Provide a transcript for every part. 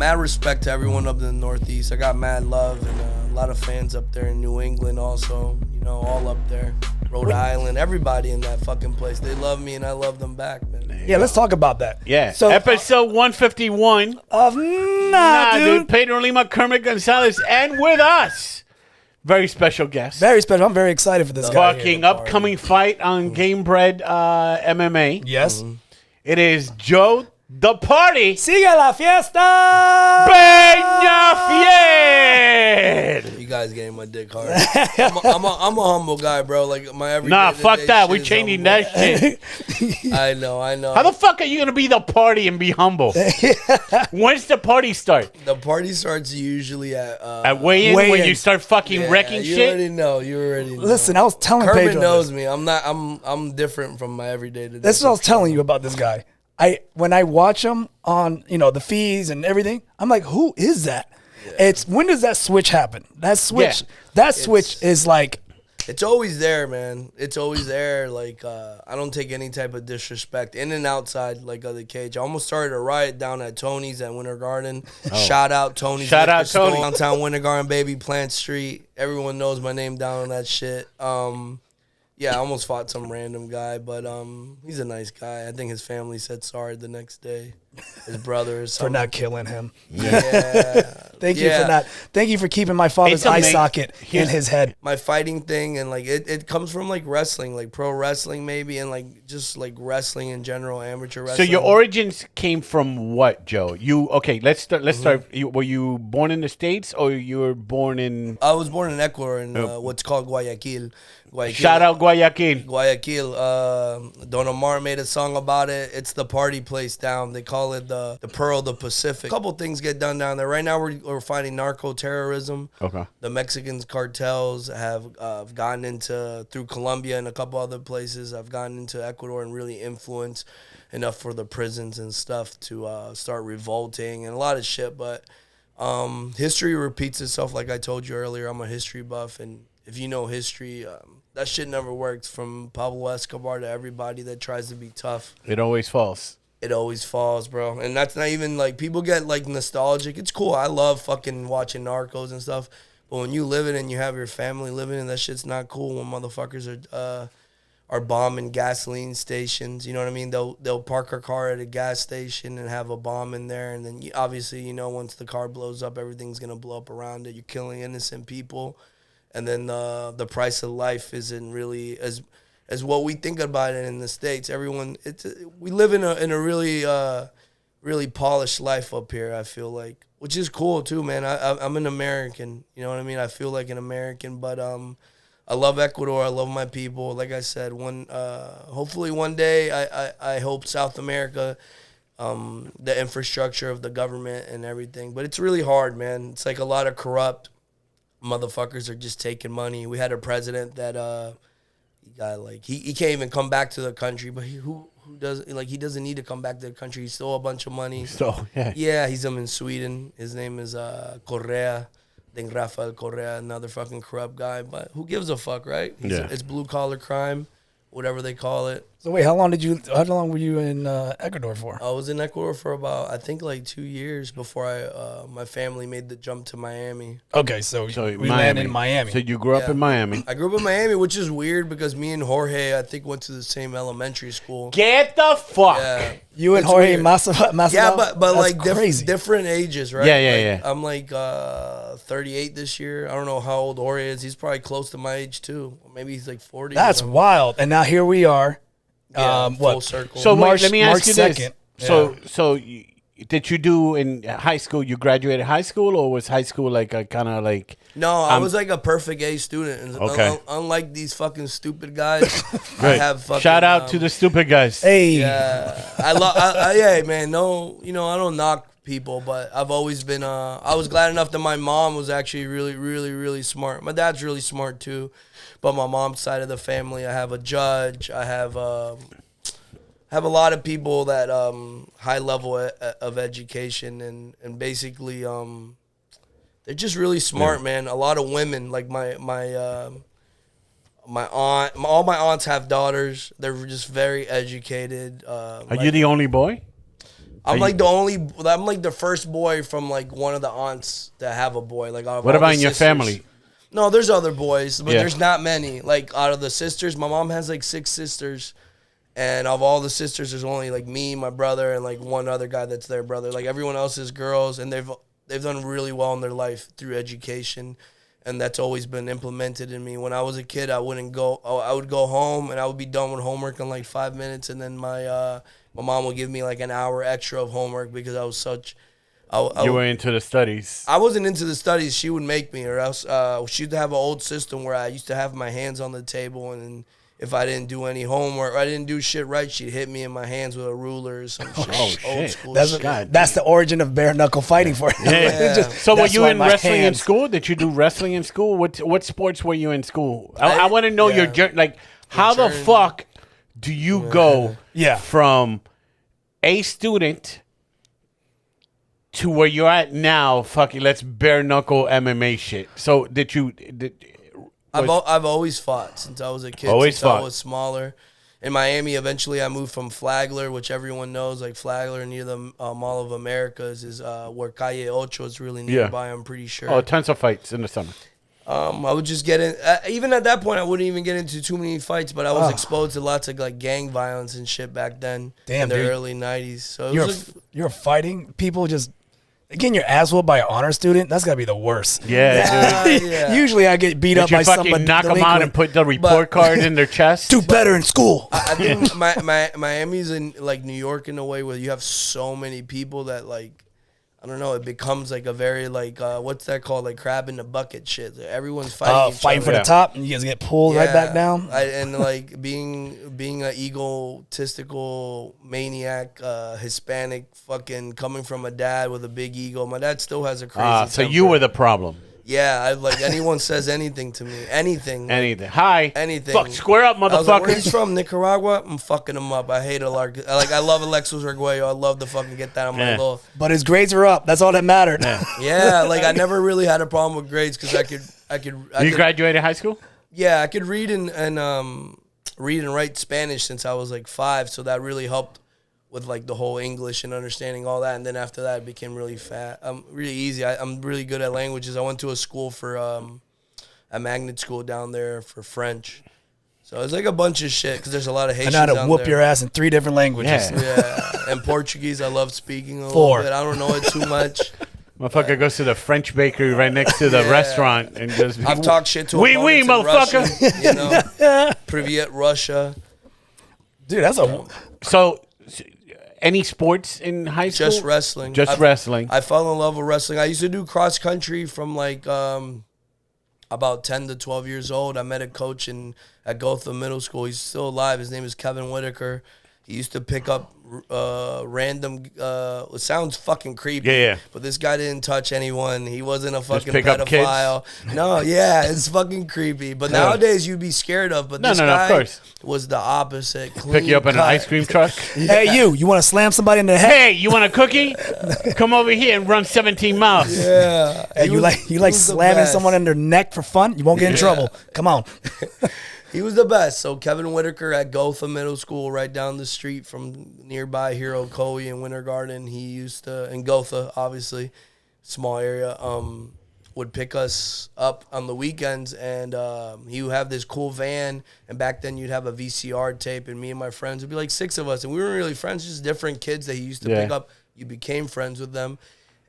mad respect to everyone up in the Northeast. I got mad love and a lot of fans up there in New England also. You know, all up there. Rhode Island, everybody in that fucking place. They love me and I love them back, man. Yeah, let's talk about that. Yeah. So, Episode 151 of dude. Pedro Lima, Kermit Gonzalez, and with us, very special guest. Very special. I'm very excited for this guy. Fucking upcoming fight on Game Bread MMA. Yes. It is Joe the Party Sigue la fiesta! Penafiel. You guys getting my dick hard. I'm a humble guy, bro. Like my everyday. Nah, fuck that. We're shit is changing humble. that shit. I know. How the fuck are you gonna be the party and be humble? When's the party start? The party starts usually At weigh-in when weigh-in. you start fucking wrecking you shit. Already know. You already know. Listen, I was telling Kermit Pedro knows this. me. I'm different from my everyday to day. That's what I was telling you about this guy. When I watch him on, the feeds and everything, I'm like, who is that? Yeah. It's when does that switch happen? That switch is like, it's always there, man. It's always there. Like I don't take any type of disrespect in and outside like of the cage. I almost started a riot down at Tony's at Winter Garden. Shout out Tony's. Shout out Liquor Store, Tony. downtown Winter Garden, baby, Plant Street. Everyone knows my name down on that shit. Yeah, I almost fought some random guy, but he's a nice guy. I think his family said sorry the next day. His brother is for not killing him. Yeah. Thank you for not. Thank you for keeping my father's eye socket in his head. My fighting thing and like it comes from like wrestling, like pro wrestling maybe, and like just like wrestling in general, amateur wrestling. So your origins came from what, Joe? Let's start. Were you born in the States or you were born in? I was born in Ecuador in what's called Guayaquil. Shout out Guayaquil. Guayaquil. Don Omar made a song about it. It's the party place down. They call it the Pearl of the Pacific. A couple things get done down there. Right now we're fighting narco terrorism. Okay. The Mexican cartels have gotten into, through Colombia and a couple other places, have gotten into Ecuador and really influenced enough for the prisons and stuff to start revolting and a lot of shit. But history repeats itself. Like I told you earlier, I'm a history buff, and if you know history, that shit never works. From Pablo Escobar to everybody that tries to be tough. It always falls. It always falls, bro. And that's not even, like, people get, like, nostalgic. It's cool. I love fucking watching Narcos and stuff. But when you live it and you have your family living in, that shit's not cool when motherfuckers are bombing gasoline stations. You know what I mean? They'll park a car at a gas station and have a bomb in there. And then, obviously, once the car blows up, everything's going to blow up around it. You're killing innocent people. And then the price of life isn't really as what we think about it in the States. We live in a really really polished life up here, I feel like, which is cool too, man. I'm an American, you know what I mean? I feel like an American, but I love Ecuador. I love my people. Like I said, hopefully one day I hope South America, the infrastructure of the government and everything. But it's really hard, man. It's like a lot of corrupt motherfuckers are just taking money. We had a president that he can't even come back to the country, but he doesn't need to come back to the country. He stole a bunch of money. Yeah, he's in Sweden. His name is Correa. I think Rafael Correa, another fucking corrupt guy. But who gives a fuck, right? It's blue collar crime, whatever they call it. So wait, how long were you in Ecuador for? I was in Ecuador for about, I think, like 2 years before my family made the jump to Miami. Okay, so we landed in Miami. So you grew up in Miami. I grew up in Miami, which is weird because me and Jorge, I think, went to the same elementary school. Get the fuck. Yeah. You and Jorge Masvidal? Yeah, but like different ages, right? Yeah. I'm like 38 this year. I don't know how old Jorge is. He's probably close to my age too. Maybe he's like 40. That's wild. And now here we are. Full circle. So March, let me ask you this. 2nd. So did you do in high school? You graduated high school, or was high school like a kind of like? No, I was like a perfect A student. And okay. Unlike these fucking stupid guys, Right. I have fucking. Shout out to the stupid guys. Hey. Yeah, yeah, man. No, I don't knock people, but I've always been. I was glad enough that my mom was actually really, really, really smart. My dad's really smart too. But my mom's side of the family, I have a judge. I have a lot of people that high level of education and basically they're just really smart, man. A lot of women, like my aunt, all my aunts have daughters. They're just very educated. Are you the only boy? I'm like the first boy from like one of the aunts to have a boy. Like, what about in your family? No, there's other boys, but there's not many. Like, out of the sisters, my mom has like 6 sisters. And of all the sisters, there's only like me, my brother, and like one other guy that's their brother. Like, everyone else is girls, and they've done really well in their life through education, and that's always been implemented in me. When I was a kid, I would go home, and I would be done with homework in like 5 minutes, and then my mom would give me like an hour extra of homework because I was such. You were into the studies. I wasn't into the studies. She would make me, or else she'd have an old system where I used to have my hands on the table, and if I didn't do any homework, or I didn't do shit right, she'd hit me in my hands with a ruler or some shit. Oh, shit. Old school That's the origin of bare knuckle fighting for you. Yeah. So were you in wrestling in school? Did you do wrestling in school? What sports were you in school? I want to know your journey. Like, how the fuck do you go from a student to where you're at now? Fucking, let's bare knuckle MMA shit. So I've always fought since I was a kid. Since I was smaller. In Miami, eventually I moved from Flagler, which everyone knows, like Flagler near the Mall of Americas is where Calle Ocho is really nearby, I'm pretty sure. Oh, tons of fights in the summer. I would just get in. Even at that point, I wouldn't even get into too many fights, but I was exposed to lots of like gang violence and shit back then. Damn, in the dude. early 90s. So you're fighting people just getting your ass whooped by an honor student. That's gotta be the worst. Yeah, dude. Usually I get beat up by somebody. Knock them out and put the report card in their chest. Do better in school. I think Miami's in like New York in a way where you have so many people that like, I don't know, it becomes like a very like what's that called, like crab in the bucket shit. Everyone's fighting for the top, and you guys get pulled right back down. And like being an egotistical maniac, Hispanic, fucking coming from a dad with a big ego. My dad still has a crazy. So you were the problem. Yeah, I like anyone says anything to me, anything. Hi. Anything. Fuck, square up, I was like, where motherfucker. he's from, Nicaragua? I'm fucking him up. I hate Alarg. I love Alexis Arguello. I love to fucking get that on my little. But his grades are up. That's all that mattered. Yeah, like I never really had a problem with grades because I could. You graduated high school? Yeah, I could read and write Spanish since I was like 5, so that really helped with like the whole English and understanding all that. And then after that, it became really really easy. I'm really good at languages. I went to a school for a magnet school down there for French. So it's like a bunch of shit because there's a lot of Haitians I know how to whoop there. your ass in 3 different languages. Yeah, and Portuguese I love speaking a little bit. I don't know it too much. Motherfucker goes to the French bakery right next to the restaurant and just. I've talked shit to Oui, motherfucker. Russian, you know, Privyet, Russia. Dude, that's So, any sports in high school? Just wrestling. Wrestling. I fell in love with wrestling. I used to do cross country from like about 10 to 12 years old. I met a coach at Gotham Middle School. He's still alive. His name is Kevin Whitaker. He used to pick up random. It sounds fucking creepy. Yeah. But this guy didn't touch anyone. He wasn't a fucking pick up pedophile. No, yeah, it's fucking creepy. But nowadays you'd be scared of. But this guy of course. was the opposite. Pick you up in an ice cream truck. Hey, you want to slam somebody in the head? Hey, you want a cookie? Come over here and run 17 miles. Yeah. Hey, you like slamming someone in their neck for fun? You won't get in trouble. Come on. He was the best. So Kevin Whitaker at Gotham Middle School, right down the street from nearby Hero Coe and Winter Garden. He used to, in Gotham, obviously, small area, would pick us up on the weekends, and he would have this cool van. And back then, you'd have a VCR tape, and me and my friends would be like 6 of us, and we weren't really friends, just different kids that he used to pick up. You became friends with them.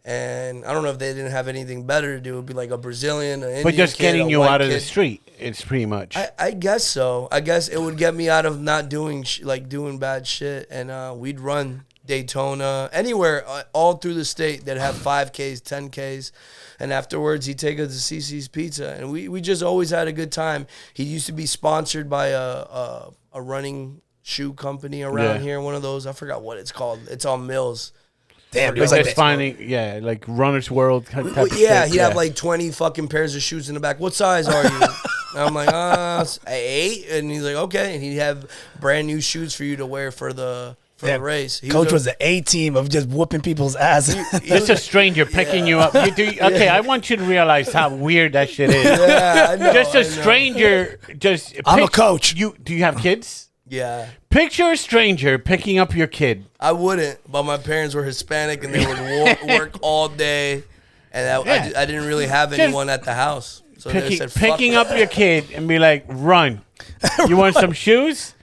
And I don't know if they didn't have anything better to do. It would be like a Brazilian, an Indian But just kid, getting you out of kid. the street, it's pretty much. I guess so. I guess it would get me out of not doing doing bad shit. And we'd run Daytona, anywhere, all through the state that have 5Ks, 10Ks. And afterwards, he'd take us to CC's Pizza. And we just always had a good time. He used to be sponsored by a running shoe company around here. One of those, I forgot what it's called. It's on Mills. Damn, it was like finding, like Runner's World type of shit. He'd have like 20 fucking pairs of shoes in the back. What size are you? And I'm like, 8. And he's like, okay. And he'd have brand new shoes for you to wear for the race. Coach was the A-team of just whooping people's asses. Just a stranger picking you up. Okay, I want you to realize how weird that shit is. Yeah, I know. Just a stranger. I'm a coach. Do you have kids? Yeah. Picture a stranger picking up your kid. I wouldn't, but my parents were Hispanic and they would work all day, and I didn't really have anyone at the house. So they said, picking up your kid and be like, run. You want some shoes?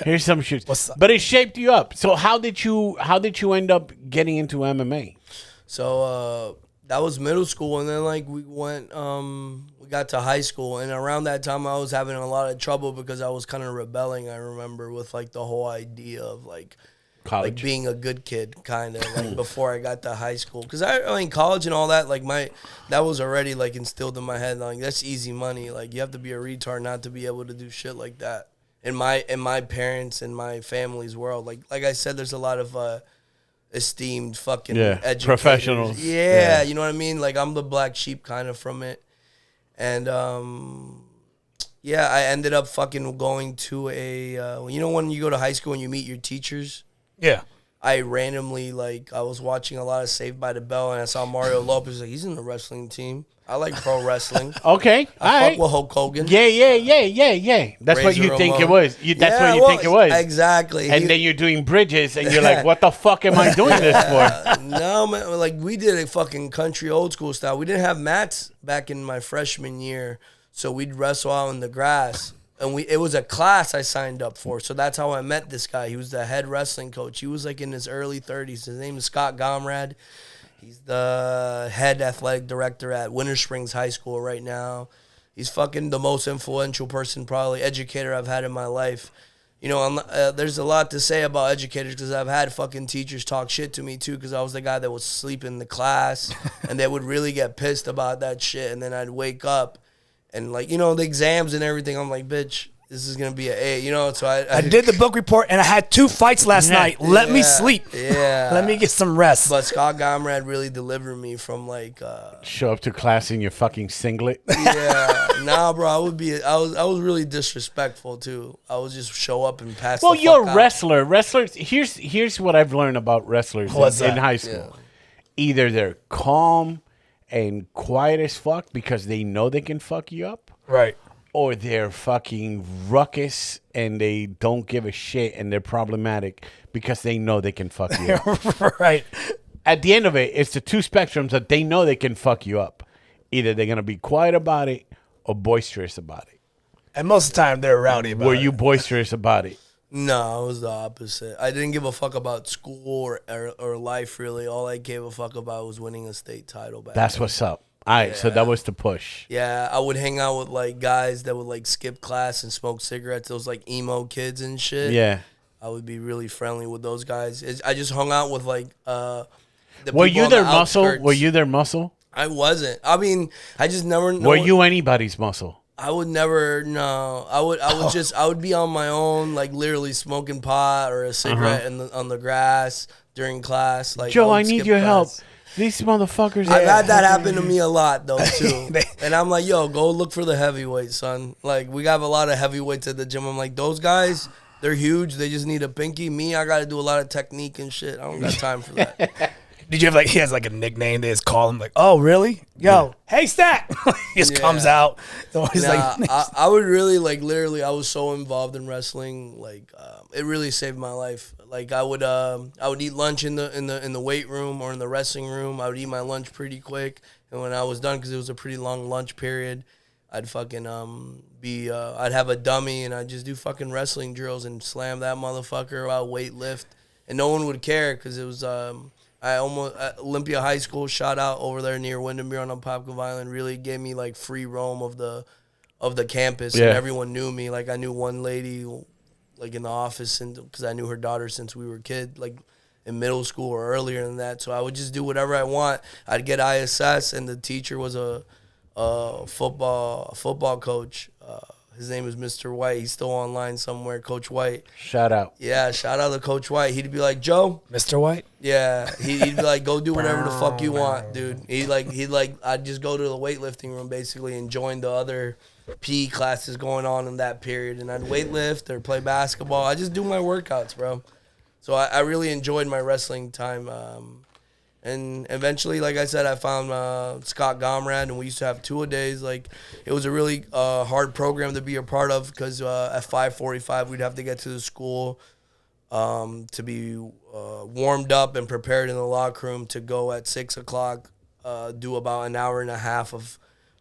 Here's some shoes. But it shaped you up. So how did you end up getting into MMA? So that was middle school, and then like we got to high school, and around that time I was having a lot of trouble because I was kind of rebelling. I remember with like the whole idea of like college, like being a good kid, kind of like before I got to high school. Because I mean college and all that, like that was already like instilled in my head. Like that's easy money. Like you have to be a retard not to be able to do shit like that. In my parents and my family's world, like I said, there's a lot of esteemed fucking educators. Professionals. Yeah, you know what I mean? Like I'm the black sheep kind of from it. And I ended up fucking going to you know when you go to high school and you meet your teachers? Yeah. I randomly, like, I was watching a lot of Saved by the Bell, and I saw Mario Lopez. Like, he's in the wrestling team. I like pro wrestling. Okay, I fuck with Hulk Hogan. Yeah. That's what you think it was. That's what you think it was. Exactly. And then you're doing bridges, and you're like, what the fuck am I doing this for? No, man. Like, we did a fucking country old school style. We didn't have mats back in my freshman year, so we'd wrestle out in the grass. And it was a class I signed up for. So that's how I met this guy. He was the head wrestling coach. He was like in his early 30s. His name is Scott Gomrad. He's the head athletic director at Winter Springs High School right now. He's fucking the most influential person, probably educator I've had in my life. You know, there's a lot to say about educators because I've had fucking teachers talk shit to me too because I was the guy that would sleep in the class and they would really get pissed about that shit. And then I'd wake up. And, like, you know, the exams and everything, I'm like, bitch, this is going to be an A, you know? So I did the book report, and I had 2 fights last night. Let me sleep. Yeah. Let me get some rest. But Scott Gomrad really delivered me from, like... show up to class in your fucking singlet? Yeah. Nah, bro, I was really disrespectful, too. I would just show up and pass Well, you're a wrestler. Wrestlers, here's what I've learned about wrestlers in high school. Yeah. Either they're calm and quiet as fuck because they know they can fuck you up. Right. Or they're fucking ruckus and they don't give a shit and they're problematic because they know they can fuck you up. Right. At the end of it, it's the 2 spectrums that they know they can fuck you up. Either they're going to be quiet about it or boisterous about it. And most of the time, they're rowdy about it. Were you boisterous about it? No, it was the opposite. I didn't give a fuck about school or life, really. All I gave a fuck about was winning a state title back That's then. what's up. All right, so that was the push. Yeah, I would hang out with, like, guys that would, like, skip class and smoke cigarettes. Those, like, emo kids and shit. Yeah. I would be really friendly with those guys. I just hung out with, like, Were you their muscle? Were you their muscle? I wasn't. I mean, I just never... Were you anybody's muscle? I would never, no. I would be on my own, like literally smoking pot or a cigarette on the grass during class. Like, Joe, I need your help. These motherfuckers. I've had that happen to me a lot though too. And I'm like, yo, go look for the heavyweights, son. Like we have a lot of heavyweights at the gym. I'm like, those guys, they're huge. They just need a pinky. Me, I got to do a lot of technique and shit. I don't got time for that. Did you have he has like a nickname? They just call him like, oh really? Yo, hey Stack. He just comes out. So I would really like literally. I was so involved in wrestling. Like it really saved my life. Like I would eat lunch in the weight room or in the wrestling room. I would eat my lunch pretty quick, and when I was done, because it was a pretty long lunch period, I'd fucking I'd have a dummy and I'd just do fucking wrestling drills and slam that motherfucker out, weight lift, and no one would care because it was Olympia High School, shout out over there near Windermere on Popcove Island, really gave me like free roam of the campus, and everyone knew me. Like I knew one lady, like in the office, and because I knew her daughter since we were kids, like in middle school or earlier than that. So I would just do whatever I want. I'd get ISS, and the teacher was a football coach. His name is Mr. White. He's still online somewhere, Coach White. Shout out. Yeah, shout out to Coach White. He'd be like, Joe. Mr. White? Yeah. He'd be like, go do whatever the fuck you want, dude. I'd just go to the weightlifting room basically and join the other PE classes going on in that period. And I'd weightlift or play basketball. I just do my workouts, bro. So I really enjoyed my wrestling time. And eventually, like I said, I found Scott Gomrad, and we used to have 2-a-days. Like, it was a really hard program to be a part of because at 5:45 we'd have to get to the school to be warmed up and prepared in the locker room to go at 6 o'clock, do about an hour and a half of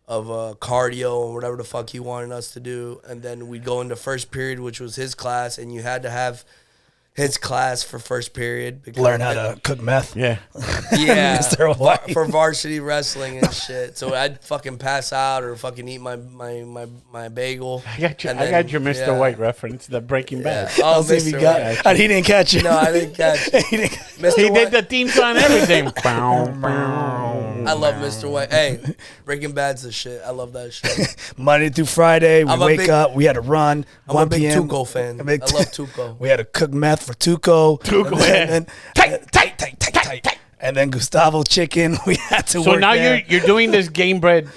cardio and whatever the fuck he wanted us to do. And then we'd go into first period, which was his class, and you had to have his class for first period. Learn how to cook meth. Yeah. Yeah. For varsity wrestling and shit. So I'd fucking pass out or fucking eat my bagel. I got your Mr. White reference, the Breaking Bad. Yeah. Oh, Mr. He got it. He didn't catch it. No, I didn't catch it. He did the theme song and everything. I love Mr. White. Hey, Breaking Bad's the shit. I love that shit. Monday through Friday, we wake up. We had to run. I'm 1 big PM. Tuco fan. I love Tuco. We had to cook meth for Tuco. And tight. And then Gustavo chicken. We had to. So work now there. you're doing this game bred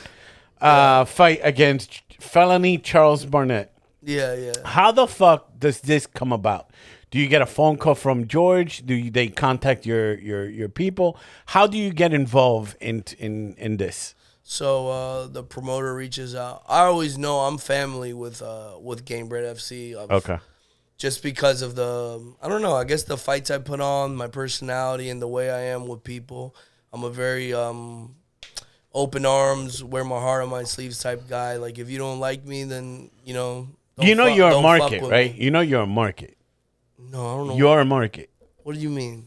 fight against felony Charles Barnett. Yeah. How the fuck does this come about? Do you get a phone call from George? They contact your people? How do you get involved in this? So the promoter reaches out. I always know I'm family with Gamebred FC. Okay. Just because of I don't know, I guess the fights I put on, my personality, and the way I am with people. I'm a very open arms, wear my heart on my sleeves type guy. Like, if you don't like me, then, you're a market, right? You know you're a market. No, I don't know. You're a market. What do you mean?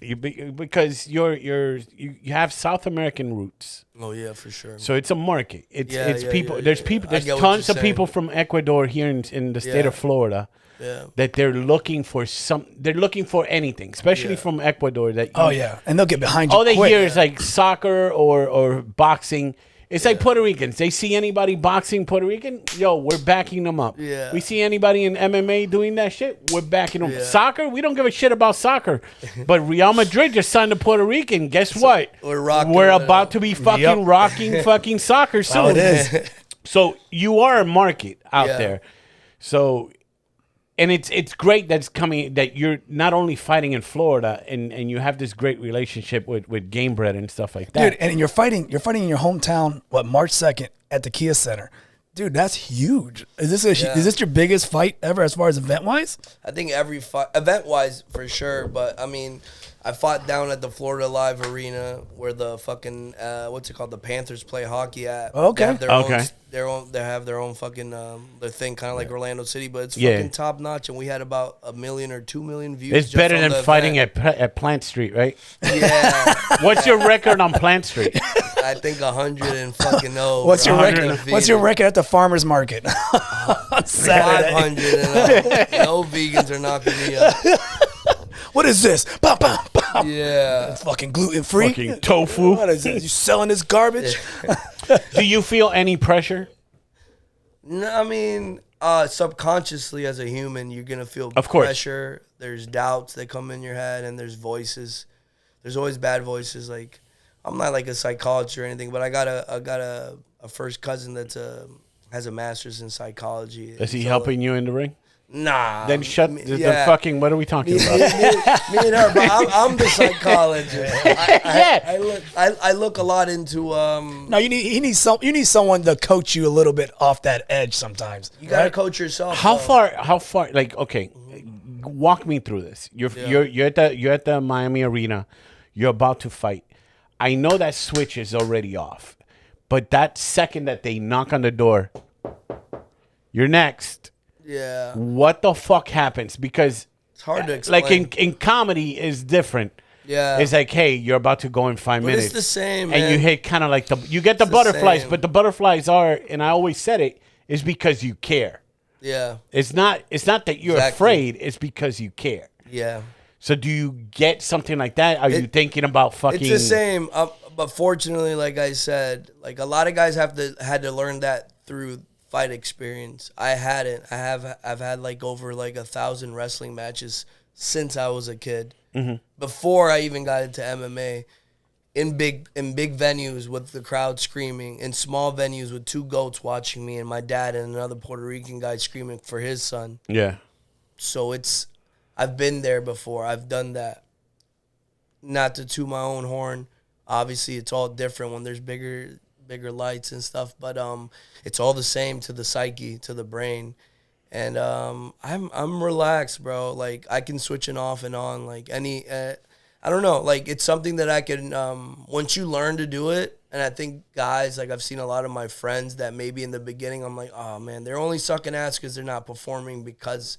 Because you have South American roots. Oh yeah, for sure. So it's a market. It's people. Yeah. There's people. There's tons of people from Ecuador here in the state of Florida. Yeah. That they're looking for They're looking for anything, especially from Ecuador. And they'll get behind you. All they quick. hear is like soccer or boxing. It's like Puerto Ricans. They see anybody boxing Puerto Rican, we're backing them up. Yeah. We see anybody in MMA doing that shit, we're backing them. Yeah. Soccer, we don't give a shit about soccer. But Real Madrid just signed a Puerto Rican. Guess what? We're about to be fucking rocking fucking soccer soon. Oh, it is. So you are a market out there. So, and it's great that you're not only fighting in Florida and you have this great relationship with Gamebred and stuff like that. Dude, and you're fighting in your hometown, March 2nd at the Kia Center. Dude, that's huge. Is this your biggest fight ever as far as event-wise? I think every fight, event-wise for sure, but I mean, I fought down at the Florida Live Arena where the fucking the Panthers play hockey at. Okay. They have their own fucking their thing, kind of like Orlando City, but it's fucking top notch. And we had about 1 million or 2 million views. It's better than fighting at Plant Street, right? Yeah. What's your record on Plant Street? I think 100 and fucking no. What's your record? What's your record at the farmers market? Saturday. 500 and no vegans are knocking me up. What is this? Bam, bam, bam. Yeah. It's fucking gluten-free. Fucking tofu. What is this? You selling this garbage? Do you feel any pressure? No, I mean, subconsciously as a human, you're going to feel pressure. There's doubts that come in your head, and there's voices. There's always bad voices. Like, I'm not like a psychologist or anything, but I got a first cousin that has a master's in psychology. Is he helping you in the ring? Nah. Then the fucking, what are we talking about? Me and her, but I'm the psychologist. I look a lot into. No, you need someone to coach you a little bit off that edge sometimes. You gotta coach yourself. How far? Like, okay, walk me through this. You're at the Miami Arena. You're about to fight. I know that switch is already off, but that second that they knock on the door, you're next. Yeah. What the fuck happens? Because it's hard to explain. Like in comedy is different. Yeah. It's like, hey, you're about to go in 5 minutes. It's the same, man. And you hit kind of like you get the butterflies, but the butterflies are, and I always said it, is because you care. Yeah. It's not that you're afraid, it's because you care. Yeah. So do you get something like that? Are you thinking about fucking? It's the same, but fortunately, like I said, like a lot of guys had to learn that through fight experience. I hadn't. I've had like over like 1,000 wrestling matches since I was a kid. Mm-hmm. Before I even got into MMA, in big venues with the crowd screaming, in small venues with 2 goats watching me, and my dad and another Puerto Rican guy screaming for his son. Yeah. So I've been there before. I've done that. Not to toot my own horn, Obviously, it's all different when there's bigger lights and stuff, but it's all the same to the psyche, to the brain. And I'm relaxed, bro. Like I can switch it off and on. Like I don't know. Like it's something that I can. Once you learn to do it, and I think guys, like I've seen a lot of my friends that maybe in the beginning I'm like, oh man, they're only sucking ass because they're not performing because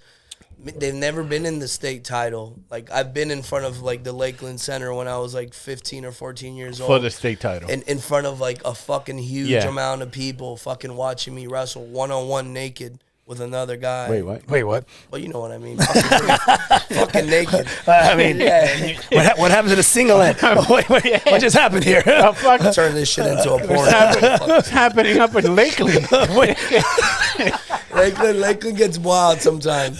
they've never been in the state title. Like I've been in front of like the Lakeland Center when I was like 15 or 14 years old for the state title, in front of like a fucking huge amount of people, fucking watching me wrestle 1-on-1 naked with another guy. Wait, what? Well, you know what I mean. Fucking naked. I mean, what happened to the single end? Wait, what just happened here? Turn this shit into a porn. What's happening up in Lakeland? Lakeland gets wild sometimes.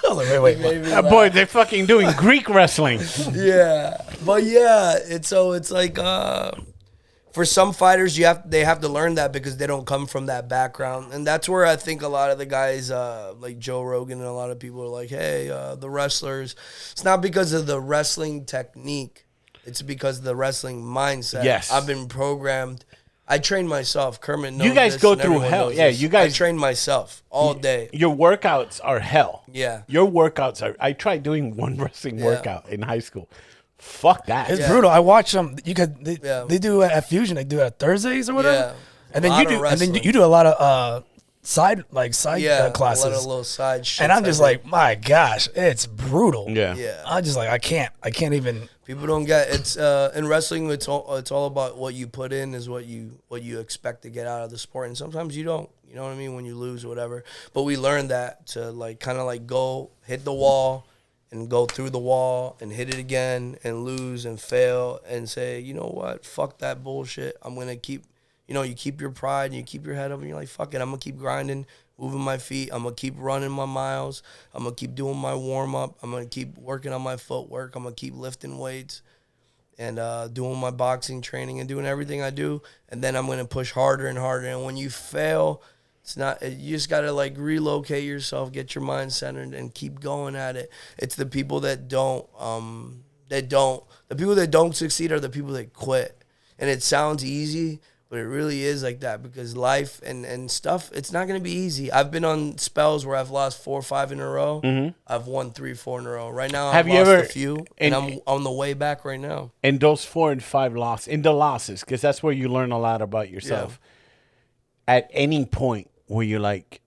Wait. Boy, they're fucking doing Greek wrestling. Yeah, but yeah, it's like for some fighters, they have to learn that because they don't come from that background, and that's where I think a lot of the guys, like Joe Rogan and a lot of people are like, "Hey, the wrestlers." It's not because of the wrestling technique; it's because of the wrestling mindset. Yes, I've been programmed. I train myself. Kermit knows you guys this, go through hell. Yeah, you guys. I train myself all day. Your workouts are hell. Yeah, your workouts are. I tried doing one wrestling workout in high school. Fuck that. It's brutal. I watch them. They do it at Fusion. They do it at Thursdays or whatever. Yeah. And then you do a lot of side classes. A little side shit. And I'm just like, my gosh, it's brutal. Yeah. I'm just like, I can't even. People don't get it's in wrestling. It's all about what you put in is what you expect to get out of the sport, and sometimes you don't. You know what I mean? When you lose or whatever. But we learned that to like kind of like go hit the wall. And go through the wall and hit it again and lose and fail and say, you know what, fuck that bullshit. I'm going to keep, you keep your pride and you keep your head up and you're like, fuck it, I'm going to keep grinding, moving my feet. I'm going to keep running my miles. I'm going to keep doing my warm-up. I'm going to keep working on my footwork. I'm going to keep lifting weights and doing my boxing training and doing everything I do. And then I'm going to push harder and harder. And when you fail, you just got to like relocate yourself, get your mind centered and keep going at it. It's the people that don't succeed are the people that quit. And it sounds easy, but it really is like that because life and stuff, it's not going to be easy. I've been on spells where I've lost 4 or 5 in a row. Mm-hmm. I've won 3, 4 in a row. Right now, I've lost a few, and I'm on the way back right now. And those 4 and 5 losses, because that's where you learn a lot about yourself. Yeah. At any point, where you're like,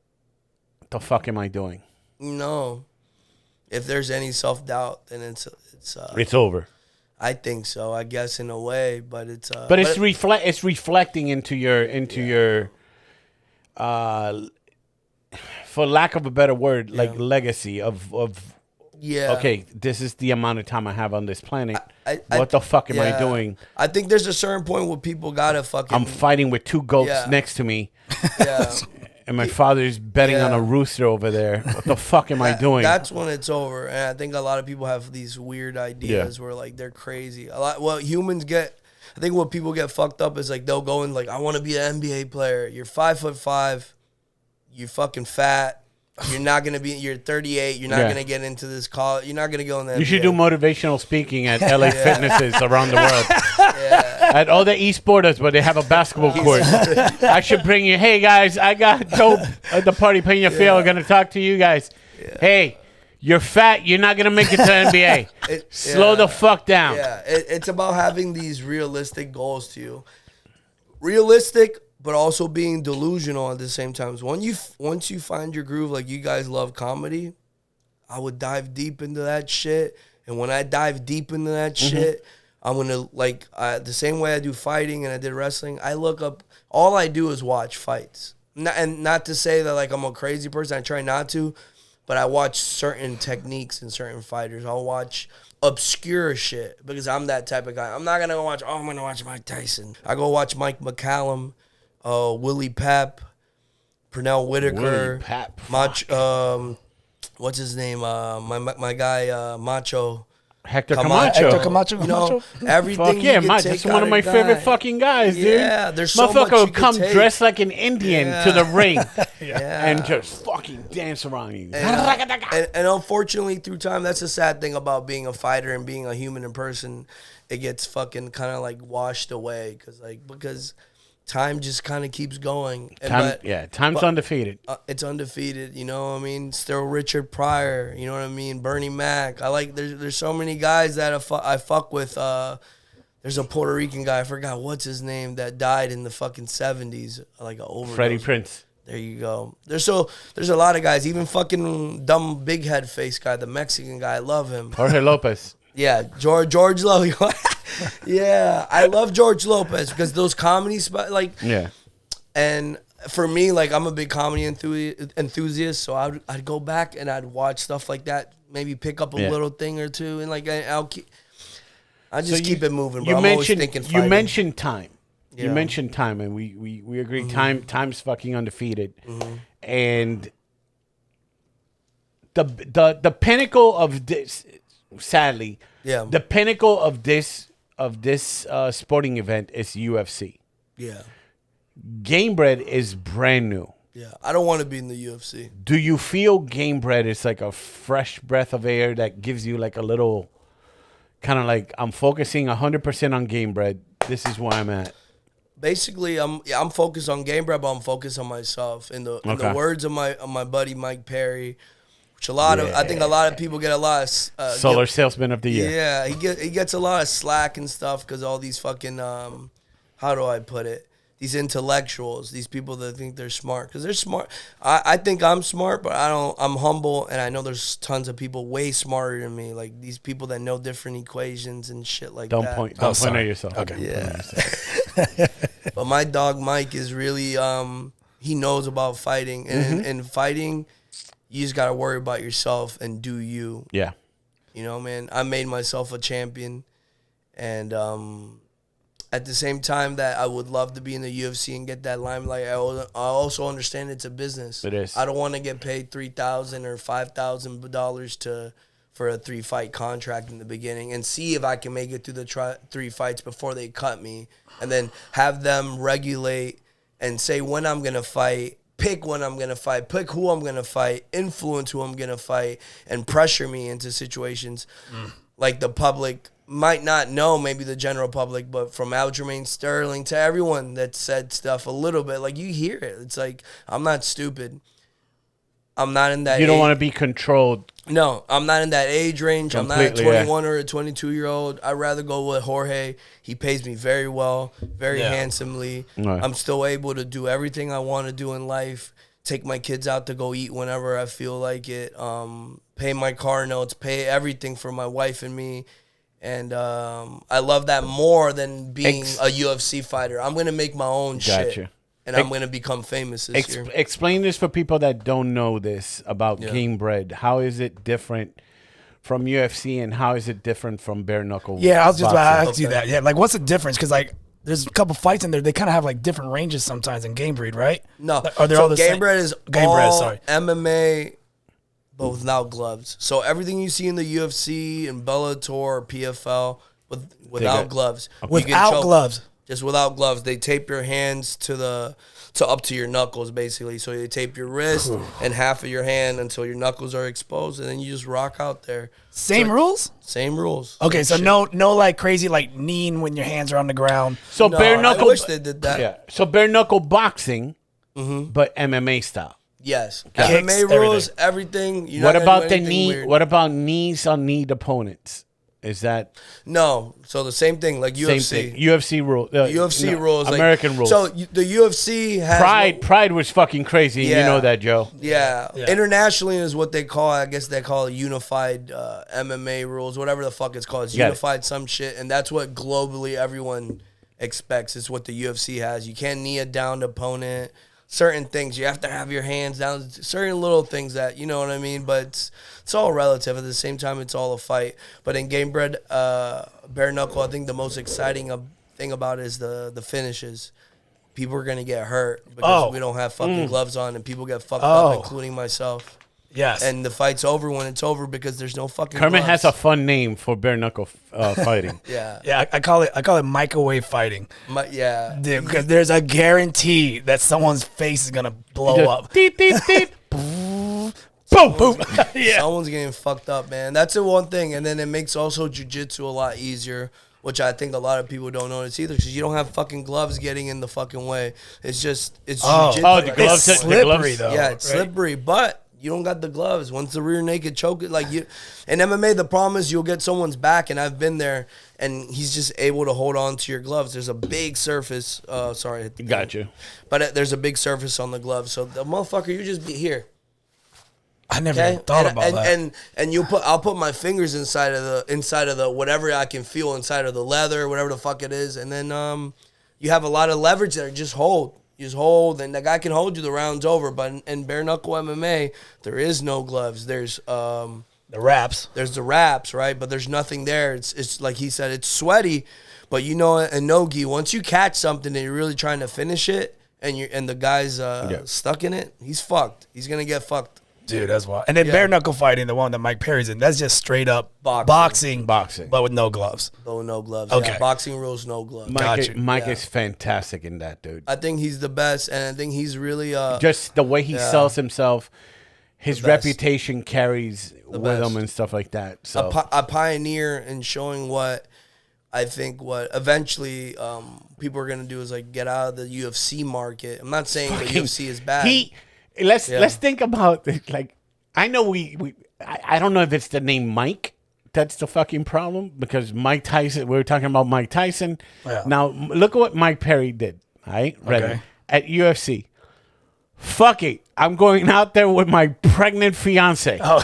what the fuck am I doing? No. If there's any self-doubt, then it's over. I think so, I guess, in a way, but it's it's reflecting into your for lack of a better word, like legacy of okay, this is the amount of time I have on this planet. What the fuck am I doing? I think there's a certain point where people gotta fucking I'm fighting with 2 goats next to me. Yeah. And my father's betting on a rooster over there. What the fuck am I doing? That's when it's over. And I think a lot of people have these weird ideas where like they're crazy. Humans get. I think what people get fucked up is like they'll go and like I want to be an NBA player. You're 5'5", you're fucking fat. You're not gonna be. You're 38. You're not gonna get into this college. You're not gonna go in the NBA. You should do motivational speaking at LA Fitnesses around the world. At all the esportas where they have a basketball court. I should bring you. Hey guys, I got Joe at the party. Penafiel gonna talk to you guys. Yeah. Hey, you're fat. You're not gonna make it to NBA. Slow the fuck down. Yeah, it's about having these realistic goals to you. Realistic. But also being delusional at the same time. Once you find your groove, like you guys love comedy, I would dive deep into that shit. And when I dive deep into that shit, I'm gonna the same way I do fighting and I did wrestling. I look up. All I do is watch fights. Not to say that like I'm a crazy person. I try not to, but I watch certain techniques and certain fighters. I'll watch obscure shit because I'm that type of guy. I'm not gonna watch. I'm gonna watch Mike Tyson. I go watch Mike McCallum. Willie Pep, Pernell Whitaker, what's his name? My guy, Macho. Hector Camacho. Hector Camacho. You know, everything. Fuck yeah, that's one of my favorite fucking guys, dude. Yeah, there's so much motherfucker you would come take. dressed like an Indian to the ring and just fucking dance around you. And unfortunately, through time, that's the sad thing about being a fighter and being a human in person it gets fucking kind of like washed away because time just kind of keeps going. Time's undefeated. It's undefeated, you know what I mean? Still Richard Pryor, you know what I mean? Bernie Mac. I like, there's so many guys that I fuck with. There's a Puerto Rican guy, I forgot what's his name, that died in the fucking 70s, like an overdose. Freddie Prinze. There you go. There's a lot of guys, even fucking dumb big head face guy, the Mexican guy, I love him. Jorge Lopez. Yeah, George Lopez. Yeah, I love George Lopez because those comedy and for me, like, I'm a big comedy enthusiast, so I'd go back and I'd watch stuff like that, maybe pick up a little thing or two, and like I just keep it moving. Bro. I'm always thinking fighting. You mentioned time. Yeah. You mentioned time, and we agree. Time's fucking undefeated, and the pinnacle of this, sadly, the pinnacle of this sporting event is UFC. Yeah, Gamebred is brand new. Yeah, I don't want to be in the UFC. Do you feel Gamebred is like a fresh breath of air that gives you like a little, kind of like, I'm focusing 100% on Gamebred. This is where I'm at. Basically, I'm focused on Gamebred, but I'm focused on myself. In the words of my buddy Mike Perry, which I think a lot of people get a lot of Solar Salesman of the Year. Yeah, he gets a lot of slack and stuff because all these fucking how do I put it? These intellectuals, these people that think they're smart, because they're smart. I think I'm smart, but I'm humble, and I know there's tons of people way smarter than me. Like these people that know different equations and shit like that. Don't point at yourself. Okay. Yeah. But my dog Mike is really he knows about fighting, and fighting, you just gotta worry about yourself and do you. Yeah. You know, man. I made myself a champion, and at the same time that I would love to be in the UFC and get that limelight, I also understand it's a business. It is. I don't want to get paid $3,000 or $5,000 for a 3-fight contract in the beginning and see if I can make it through the 3 fights before they cut me, and then have them regulate and say when I'm going to fight, pick when I'm going to fight, pick who I'm going to fight, influence who I'm going to fight, and pressure me into situations like the public might not know, maybe the general public, but from Aljamain Sterling to everyone that said stuff a little bit, like you hear it. It's like, I'm not stupid. I'm not in that You don't want to be controlled. No, I'm not in that age range. Completely, I'm not a 21 or a 22-year-old. I'd rather go with Jorge. He pays me very well, very handsomely. Right. I'm still able to do everything I want to do in life, take my kids out to go eat whenever I feel like it, pay my car notes, pay everything for my wife and me. And I love that more than being a UFC fighter. I'm going to make my own shit. And I'm going to become famous this year. Explain this for people that don't know this about Gamebred. How is it different from UFC, and how is it different from bare knuckle? Yeah, I was just about to ask you that. Yeah, like what's the difference? Because like there's a couple fights in there. They kind of have like different ranges sometimes in Gamebred, right? No, are they all the Gamebred is all MMA, but without gloves. So everything you see in the UFC and Bellator or PFL without gloves. Without gloves. Just without gloves. They tape your hands to up to your knuckles, basically. So they tape your wrist and half of your hand until your knuckles are exposed, and then you just rock out there. Same rules? Same rules. Okay, so no like crazy like kneeing when your hands are on the ground. So bare knuckle. I wish they did that. Yeah. So bare knuckle boxing, but MMA style. Yes. Kicks, MMA rules, everything. What about the knee? Weird. What about knees on kneed opponents? Is that no? So the same thing, like UFC. Same thing. UFC rules. UFC rules. American rules. So the UFC has Pride was fucking crazy. Yeah. You know that, Joe. Yeah. Internationally is what they call. I guess they call it unified MMA rules, whatever the fuck it's called. It's unified some shit, and that's what globally everyone expects. It's what the UFC has. You can't knee a downed opponent. Certain things you have to have your hands down. Certain little things that you know what I mean, but it's all relative. At the same time, it's all a fight. But in Gamebred, bare knuckle, I think the most exciting thing about it is the finishes. People are gonna get hurt because we don't have fucking gloves on, and people get fucked up, including myself. Yes. And the fight's over when it's over because there's no fucking Kermit gloves. has a fun name for bare knuckle fighting. Yeah, I call it microwave fighting. Dude, because there's a guarantee that someone's face is gonna blow up. Deep, deep, deep. Boom, boom. Someone's getting fucked up, man. That's the one thing, and then it makes also jiu-jitsu a lot easier. which I think a lot of people don't notice either, because you don't have fucking gloves getting in the fucking way. It's jiu-jitsu. The gloves are slippery though. Yeah, it's slippery, but you don't got the gloves. Once the rear naked choke, like you, in MMA, the problem is you'll get someone's back, and I've been there, and he's just able to hold on to your gloves. There's a big surface. Sorry, got you. But there's a big surface on the gloves, so the motherfucker, you just be here. I never even thought about that. And I'll put my fingers inside of the whatever I can feel inside of the leather, whatever the fuck it is, and then you have a lot of leverage there. Just hold. You just hold, and the guy can hold you the round's over. But in bare knuckle MMA, there is no gloves. There's the wraps. There's the wraps, right? But there's nothing there. It's like he said, it's sweaty, but you know, in no-gi, once you catch something and you're really trying to finish it, and the guy's stuck in it, he's fucked. He's gonna get fucked. Dude, that's wild. And then bare knuckle fighting, the one that Mike Perry's in, that's just straight up boxing, but with no gloves. Oh, no gloves. Okay. Yeah, boxing rules, no gloves. Mike is fantastic in that, dude. I think he's the best, and I think he's really just the way he sells himself, his reputation carries with him and stuff like that. So a pioneer in showing what I think what eventually people are gonna do is like get out of the UFC market. I'm not saying the UFC is bad. Let's think about it. Like, I know I don't know if it's the name Mike that's the fucking problem, because Mike Tyson, we were talking about Mike Tyson. Yeah. Now look at what Mike Perry did, right? Okay. At UFC. Fuck it. I'm going out there with my pregnant fiance. Oh,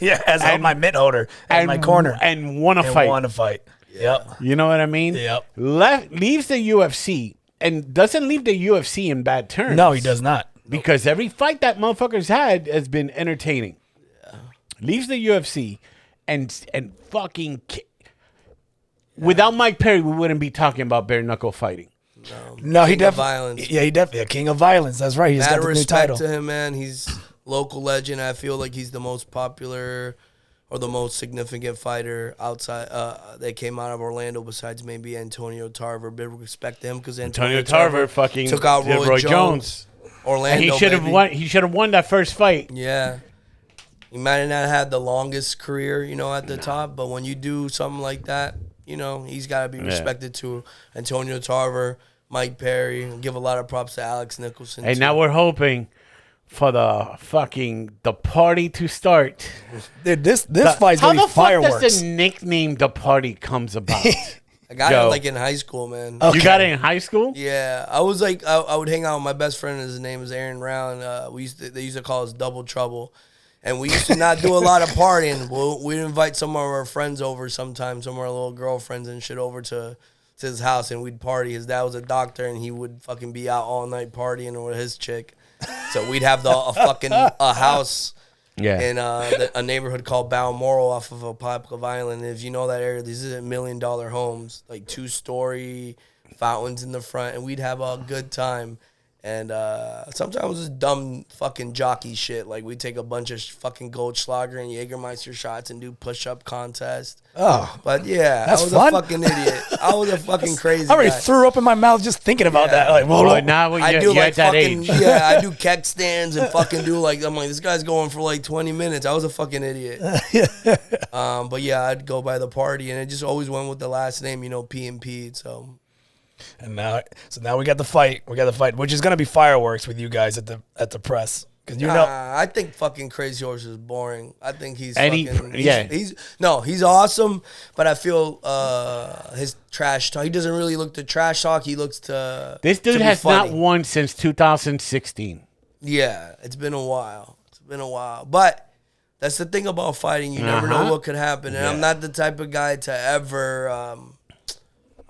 yeah, as my mitt holder, as my corner. And want to fight. Yep. You know what I mean? Yep. Leaves the UFC and doesn't leave the UFC in bad terms. No, he does not. Because every fight that motherfucker's had has been entertaining. Yeah. Leaves the UFC and fucking... Without Mike Perry, we wouldn't be talking about bare knuckle fighting. No, he definitely... Yeah, he definitely... King of violence. That's right. He's got the new title. Respect to him, man. He's local legend. I feel like he's the most popular or the most significant fighter outside that came out of Orlando besides maybe Antonio Tarver. Big respect to him because Antonio Tarver fucking took out Roy Jones. Orlando, and he should have won. He should have won that first fight. Yeah, he might have not had the longest career, at the top. But when you do something like that, he's got to be respected too. Antonio Tarver, Mike Perry, and give a lot of props to Alex Nicholson. And now we're hoping for the party to start. Dude, this fight's gonna be fireworks. How the fuck does the nickname "the party" comes about? I got it like in high school, man. Okay. You got it in high school? Yeah, I was like, I would hang out with my best friend. His name is Aaron Brown. They used to call us Double Trouble, and we used to not do a lot of partying. We'd invite some of our friends over sometimes, some of our little girlfriends and shit over to his house, and we'd party. His dad was a doctor, and he would fucking be out all night partying with his chick. So we'd have a house. Yeah. In a neighborhood called Balmoral off of Apopka Island. If you know that area, these are $1 million homes, like 2-story, fountains in the front, and we'd have a good time. And sometimes it was just dumb fucking jockey shit. Like we'd take a bunch of fucking Goldschlager and Jägermeister shots and do push-up contests. Oh. But yeah, that's I was fun. a fucking idiot. I was a fucking crazy I already guy. threw up in my mouth just thinking about that. Like, whoa. Now I do you're like at that fucking, age. Yeah, I do keg stands and fucking do like, I'm like, this guy's going for like 20 minutes. I was a fucking idiot. But yeah, I'd go by the party, and it just always went with the last name, P&P, so... And now we got the fight. Which is gonna be fireworks with you guys at the press, because I think fucking Crazy Horse is boring. I think he's he's awesome, but I feel his trash talk. He doesn't really look to trash talk. He looks to this dude to has not won since 2016. Yeah, it's been a while. But that's the thing about fighting. You never know what could happen, and I'm not the type of guy to ever.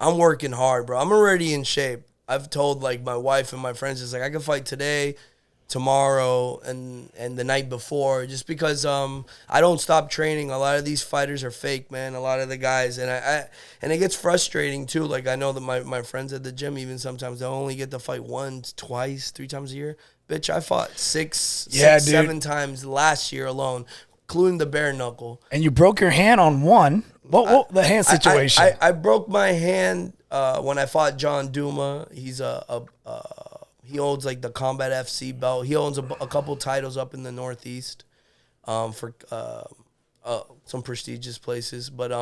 I'm working hard, bro. I'm already in shape. I've told like my wife and my friends, it's like I can fight today, tomorrow, and the night before, just because I don't stop training. A lot of these fighters are fake, man. A lot of the guys, and and it gets frustrating too. Like I know that my friends at the gym, even sometimes they'll only get to fight once, twice, 3 times a year. Bitch, I fought 7 times last year alone, including the bare knuckle. And you broke your hand on one. What the hand situation? I broke my hand when I fought John Duma. He's he owns like the Combat FC belt. He owns a couple titles up in the Northeast, for some prestigious places. But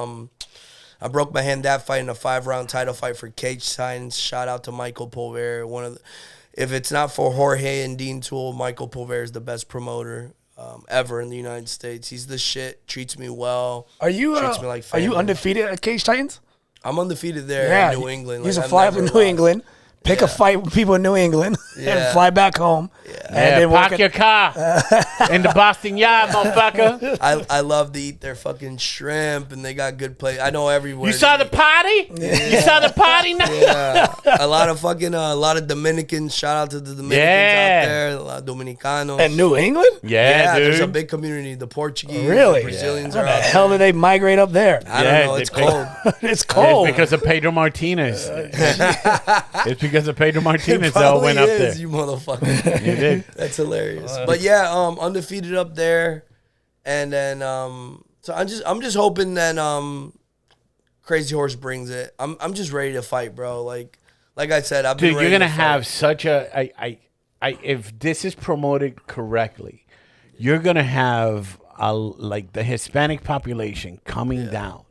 I broke my hand that fight in a 5-round title fight for Cage Science. Shout out to Michael Pulver. If it's not for Jorge and Dean Toole, Michael Pulver is the best promoter ever in the United States. He's the shit. Treats me well. Treats me like family. Are you undefeated at Cage Titans? I'm undefeated there in New England. He's a fly up in New England. Pick a fight with people in New England and fly back home. And then park your car in the Boston Yard, motherfucker. I love to eat their fucking shrimp, and they got good play. I know everywhere. You saw the party? Yeah. You saw the party now? Yeah. A lot of Dominicans. Shout out to the Dominicans out there. A lot of Dominicanos. And New England? Yeah, dude. There's a big community. The Portuguese, really? the Brazilians are out there. How the hell do they migrate up there? I don't know. It's cold. It's cold. It's because of Pedro Martinez. It's because of Pedro Martinez that went up there. You motherfucker. You did. That's hilarious. But yeah, undefeated up there, and then so I'm just hoping that Crazy Horse brings it. I'm just ready to fight, bro. Like I said, I've been. Dude, ready you're gonna to have fight. such a if this is promoted correctly, you're gonna have like the Hispanic population coming down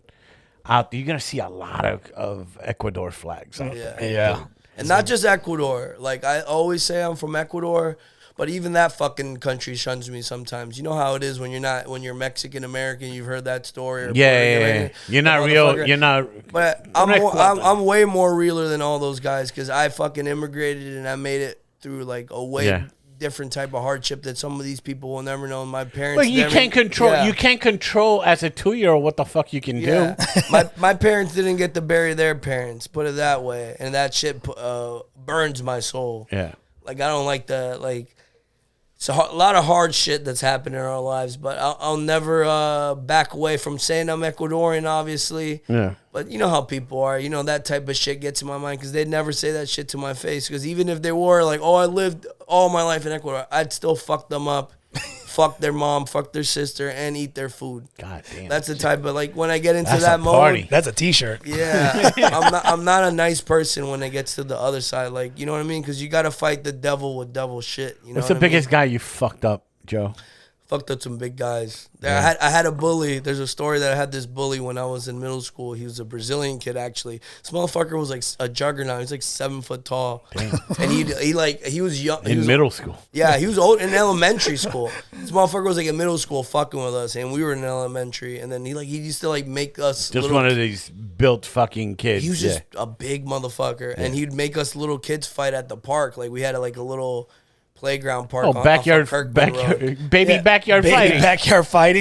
out there. You're gonna see a lot of Ecuador flags out there. Yeah. And not just Ecuador. Like, I always say I'm from Ecuador, but even that fucking country shuns me sometimes. You know how it is when you're Mexican American. You've heard that story. Or Yeah. You're not real. You're not. But I'm way more realer than all those guys because I fucking immigrated and I made it through like a way different type of hardship that some of these people will never know. My parents. Well, you can't control. Yeah. You can't control as a 2-year-old what the fuck you can do. My parents didn't get to bury their parents. Put it that way, and that shit burns my soul. Yeah, like I don't like the like. It's a lot of hard shit that's happened in our lives, but I'll never back away from saying I'm Ecuadorian, obviously. Yeah. But you know how people are. You know, that type of shit gets in my mind because they'd never say that shit to my face. Because even if they were like, oh, I lived all my life in Ecuador, I'd still fuck them up, fuck their mom, fuck their sister, and eat their food. God damn. That's the type of, like, when I get into that mode. That's a T-shirt. Yeah. I'm not a nice person when it gets to the other side. Like, you know what I mean? Because you got to fight the devil with devil shit. You know What's the biggest guy you fucked up, Joe? Fucked up some big guys. Yeah. I had a bully. There's a story that I had this bully when I was in middle school. He was a Brazilian kid, actually. This motherfucker was like a juggernaut. He was like 7 foot tall. Damn. And he was young. In middle school. Yeah, he was old in elementary school. This motherfucker was like in middle school fucking with us, and we were in elementary. And then he used to like make us just one of these built fucking kids. He was just a big motherfucker, and he'd make us little kids fight at the park. Like we had like a little playground park. Backyard fighting.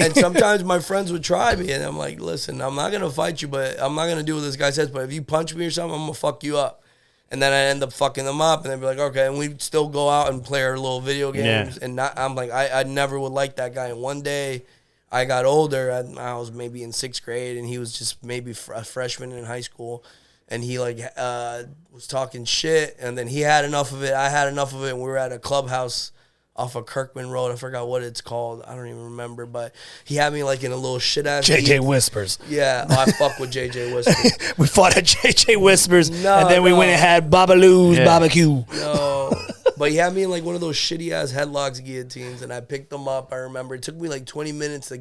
And sometimes my friends would try me, and I'm like, listen, I'm not gonna fight you, but I'm not gonna do what this guy says. But if you punch me or something, I'm gonna fuck you up. And then I end up fucking them up, and they'd be like, okay. And we'd still go out and play our little video games. Yeah. And I'm like, I never would like that guy. And one day, I got older. I was maybe in 6th grade, and he was just maybe a freshman in high school. And he was talking shit, and then he had enough of it. I had enough of it, and we were at a clubhouse off of Kirkman Road. I forgot what it's called. I don't even remember, but he had me like in a little shit ass. JJ Whispers. Yeah, I fuck with JJ Whispers. We fought at JJ Whispers, and then we went and had Babalu's barbecue. No, but he had me in like one of those shitty ass headlocks guillotines, and I picked them up. I remember it took me like 20 minutes to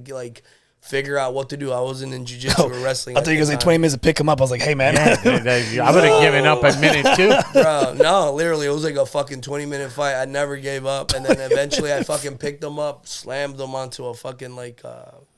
figure out what to do. I wasn't in jiu-jitsu or wrestling. I thought you were going to say 20 minutes to pick him up. I was like, hey, man. I would have given up a minute, too. Bro, no, literally, it was like a fucking 20-minute fight. I never gave up. And then eventually I fucking picked them up, slammed them onto a fucking,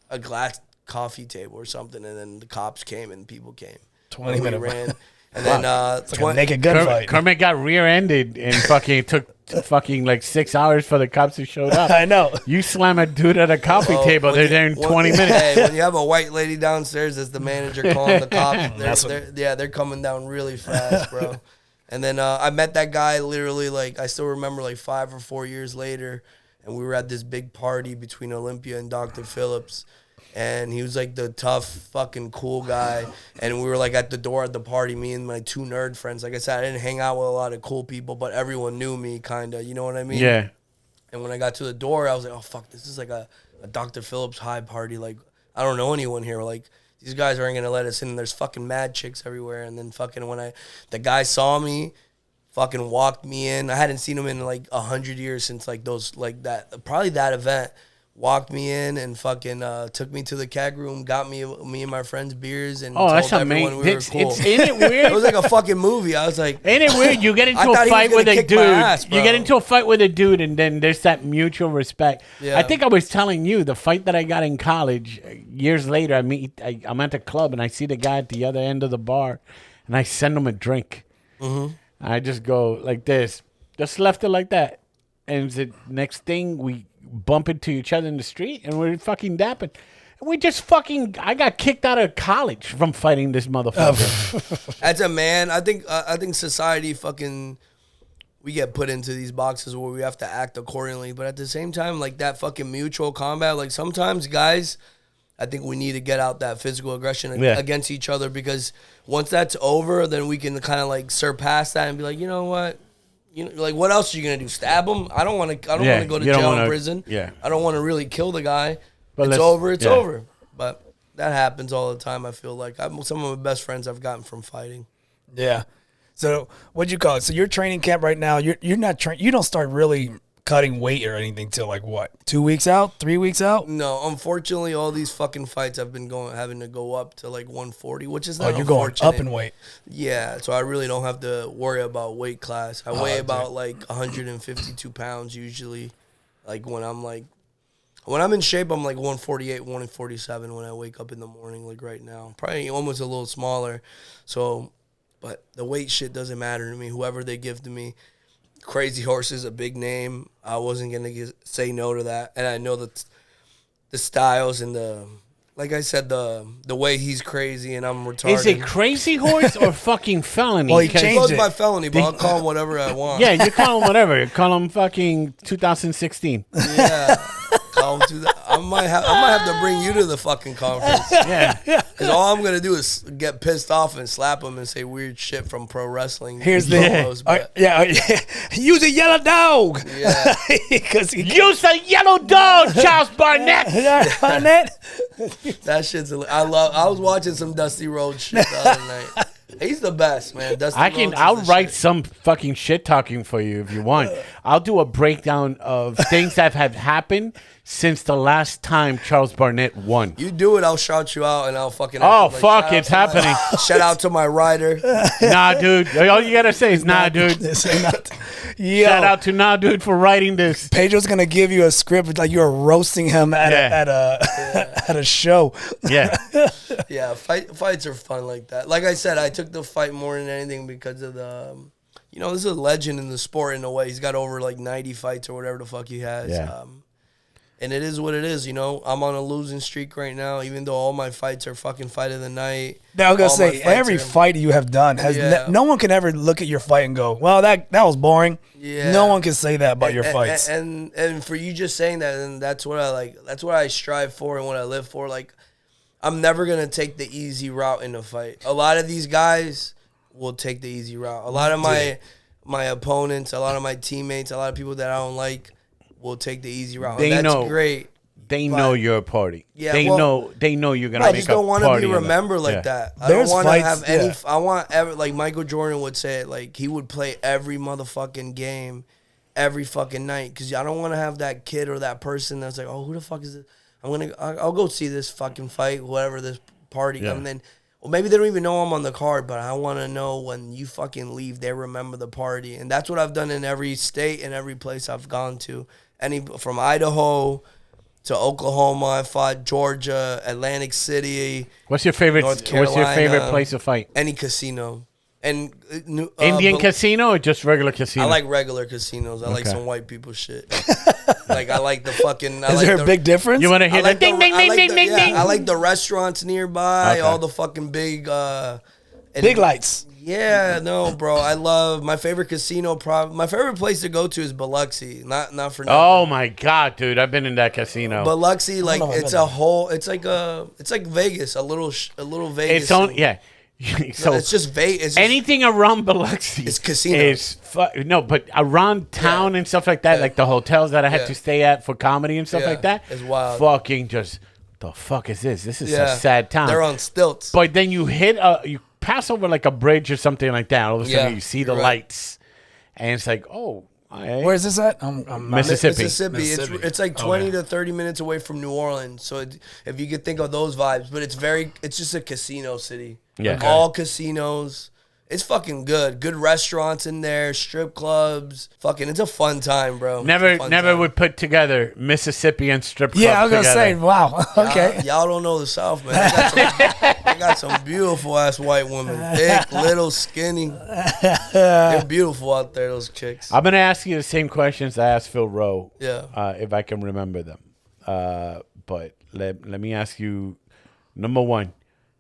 a glass coffee table or something. And then the cops came and people came. 20-minute ran. And then it's like a naked gunfight. Kermit got rear-ended and fucking took fucking 6 hours for the cops to show up. I know. You slam a dude at a coffee table, they're there in 20 minutes. Hey, when you have a white lady downstairs as the manager calling the cops, they're coming down really fast, bro. And then I met that guy literally, I still remember 5 or 4 years later, and we were at this big party between Olympia and Dr. Phillips. And he was the tough, fucking cool guy. And we were at the door at the party, me and my 2 nerd friends. Like I said, I didn't hang out with a lot of cool people, but everyone knew me, kind of. You know what I mean? Yeah. And when I got to the door, I was like, oh, fuck, this is a Dr. Phillips high party. I don't know anyone here. These guys aren't going to let us in. There's fucking mad chicks everywhere. And then fucking the guy saw me, fucking walked me in. I hadn't seen him in 100 years since probably that event. walked me in and fucking took me to the keg room, got me and my friends beers, and told that's everyone amazing. We were cool. Ain't it weird? It was like a fucking movie. I was like, ain't it weird? You get into a fight with a dude. You get into a fight with a dude, and then there's that mutual respect. Yeah. I think I was telling you the fight that I got in college. Years later, I'm at the club and I see the guy at the other end of the bar, and I send him a drink. Mm-hmm. I just go like this, just left it like that, and the next thing we bump into each other in the street, and we're fucking dapping. We just fucking. I got kicked out of college from fighting this motherfucker. As a man, I think society fucking. We get put into these boxes where we have to act accordingly, but at the same time, like that fucking mutual combat. Like sometimes, guys, I think we need to get out that physical aggression against each other, because once that's over, then we can kind of like surpass that and be like, you know what. Like, what else are you gonna do? Stab him? I don't want to. I don't want to go to jail or prison. Yeah. I don't want to really kill the guy. But it's over. It's over. But that happens all the time. I feel like some of my best friends I've gotten from fighting. Yeah. So what'd you call it? So your training camp right now. You're not train. You don't start really cutting weight or anything till like what? 2 weeks out? 3 weeks out? No, unfortunately, all these fucking fights I've been having to go up to like 140, which is not. Oh, you're going up in weight. Yeah, so I really don't have to worry about weight class. I weigh about like 152 pounds usually. Like when I'm in shape, I'm like 148, 147 when I wake up in the morning. Like right now, probably almost a little smaller. So, but the weight shit doesn't matter to me. Whoever they give to me. Crazy Horse is a big name. I wasn't going to say no to that. And I know that the styles and like I said, the way he's crazy and I'm retarded. Is it Crazy Horse or fucking Felony? Well, he changed it. By Felony, but I'll call him whatever I want. Yeah, you call him whatever. You call him fucking 2016. Yeah. I might have to bring you to the fucking conference. Yeah. Because all I'm going to do is get pissed off and slap him and say weird shit from pro wrestling. Here's use a yellow dog. Yeah. Use a yellow dog, Charles Barnett. That shit's I was watching some Dusty Rhodes shit the other night. He's the best, man. I'll write some fucking shit talking for you if you want. I'll do a breakdown of things that have happened since the last time Charles Barnett won. You do it, I'll shout you out and I'll fucking. Oh fuck, it's happening. Shout out to my rider. Nah, dude. All you gotta say is nah, dude. Shout out to nah, dude, for writing this. Pedro's gonna give you a script like you're roasting him at a show. Yeah. Yeah, fights are fun like that. Like I said, I took the fight more than anything because of the, this is a legend in the sport in a way. He's got over like 90 fights or whatever the fuck he has. Yeah. And it is what it is, I'm on a losing streak right now, even though all my fights are fucking fight of the night. Now, I was going to say, every fight you have done, no one can ever look at your fight and go, well, that was boring. Yeah. No one can say that about your fights. And for you just saying that, and that's what I like. That's what I strive for and what I live for. Like, I'm never going to take the easy route in a fight. A lot of these guys will take the easy route. A lot of my opponents, a lot of my teammates, a lot of people that I don't like, will take the easy route. That's great. They know you're a party. Yeah, they know you're gonna. I just don't want to be remembered like that. I don't want to have any. I want like Michael Jordan would say it. Like he would play every motherfucking game, every fucking night. Because I don't want to have that kid or that person that's like, oh, who the fuck is this? I'll go see this fucking fight, whatever this party. Yeah. And then, well, maybe they don't even know I'm on the card, but I want to know when you fucking leave, they remember the party. And that's what I've done in every state and every place I've gone to. From Idaho to Oklahoma, I fought Georgia, Atlantic City. What's your favorite? North Carolina, what's your favorite place to fight? Any casino. And Indian casino or just regular casino? I like regular casinos. I like some white people shit. Like I like the fucking. Is there a big difference? You want to hear that? Ding ding ding ding ding ding. I like the restaurants nearby. All the fucking big. Big lights. Yeah, no, bro. I love my favorite casino. My favorite place to go to is Biloxi. Not for nothing. Oh my god, dude! I've been in that casino. Biloxi, like it's like Vegas, a little Vegas. It's on, yeah. So it's just Vegas. Anything around Biloxi, it's casino. No, but around town and stuff like that, like the hotels that I had to stay at for comedy and stuff like that. It's wild. Fucking just the fuck is this? This is a sad town. They're on stilts. But then you you pass over like a bridge or something like that. All of a sudden you see the lights, and it's like, oh, Where is this at? Mississippi. Mississippi. It's like 20 to 30 minutes away from New Orleans. So if you could think of those vibes, but it's just a casino city. Yeah. Like all casinos. It's fucking good. Good restaurants in there, strip clubs. Fucking, it's a fun time, bro. Never would put together Mississippi and strip clubs. Yeah, I was gonna say, wow. Okay. Y'all don't know the South, man. They got some beautiful ass white women, thick, little, skinny. They're beautiful out there, those chicks. I'm gonna ask you the same questions I asked Phil Rowe. Yeah. If I can remember them. But let me ask you, number one.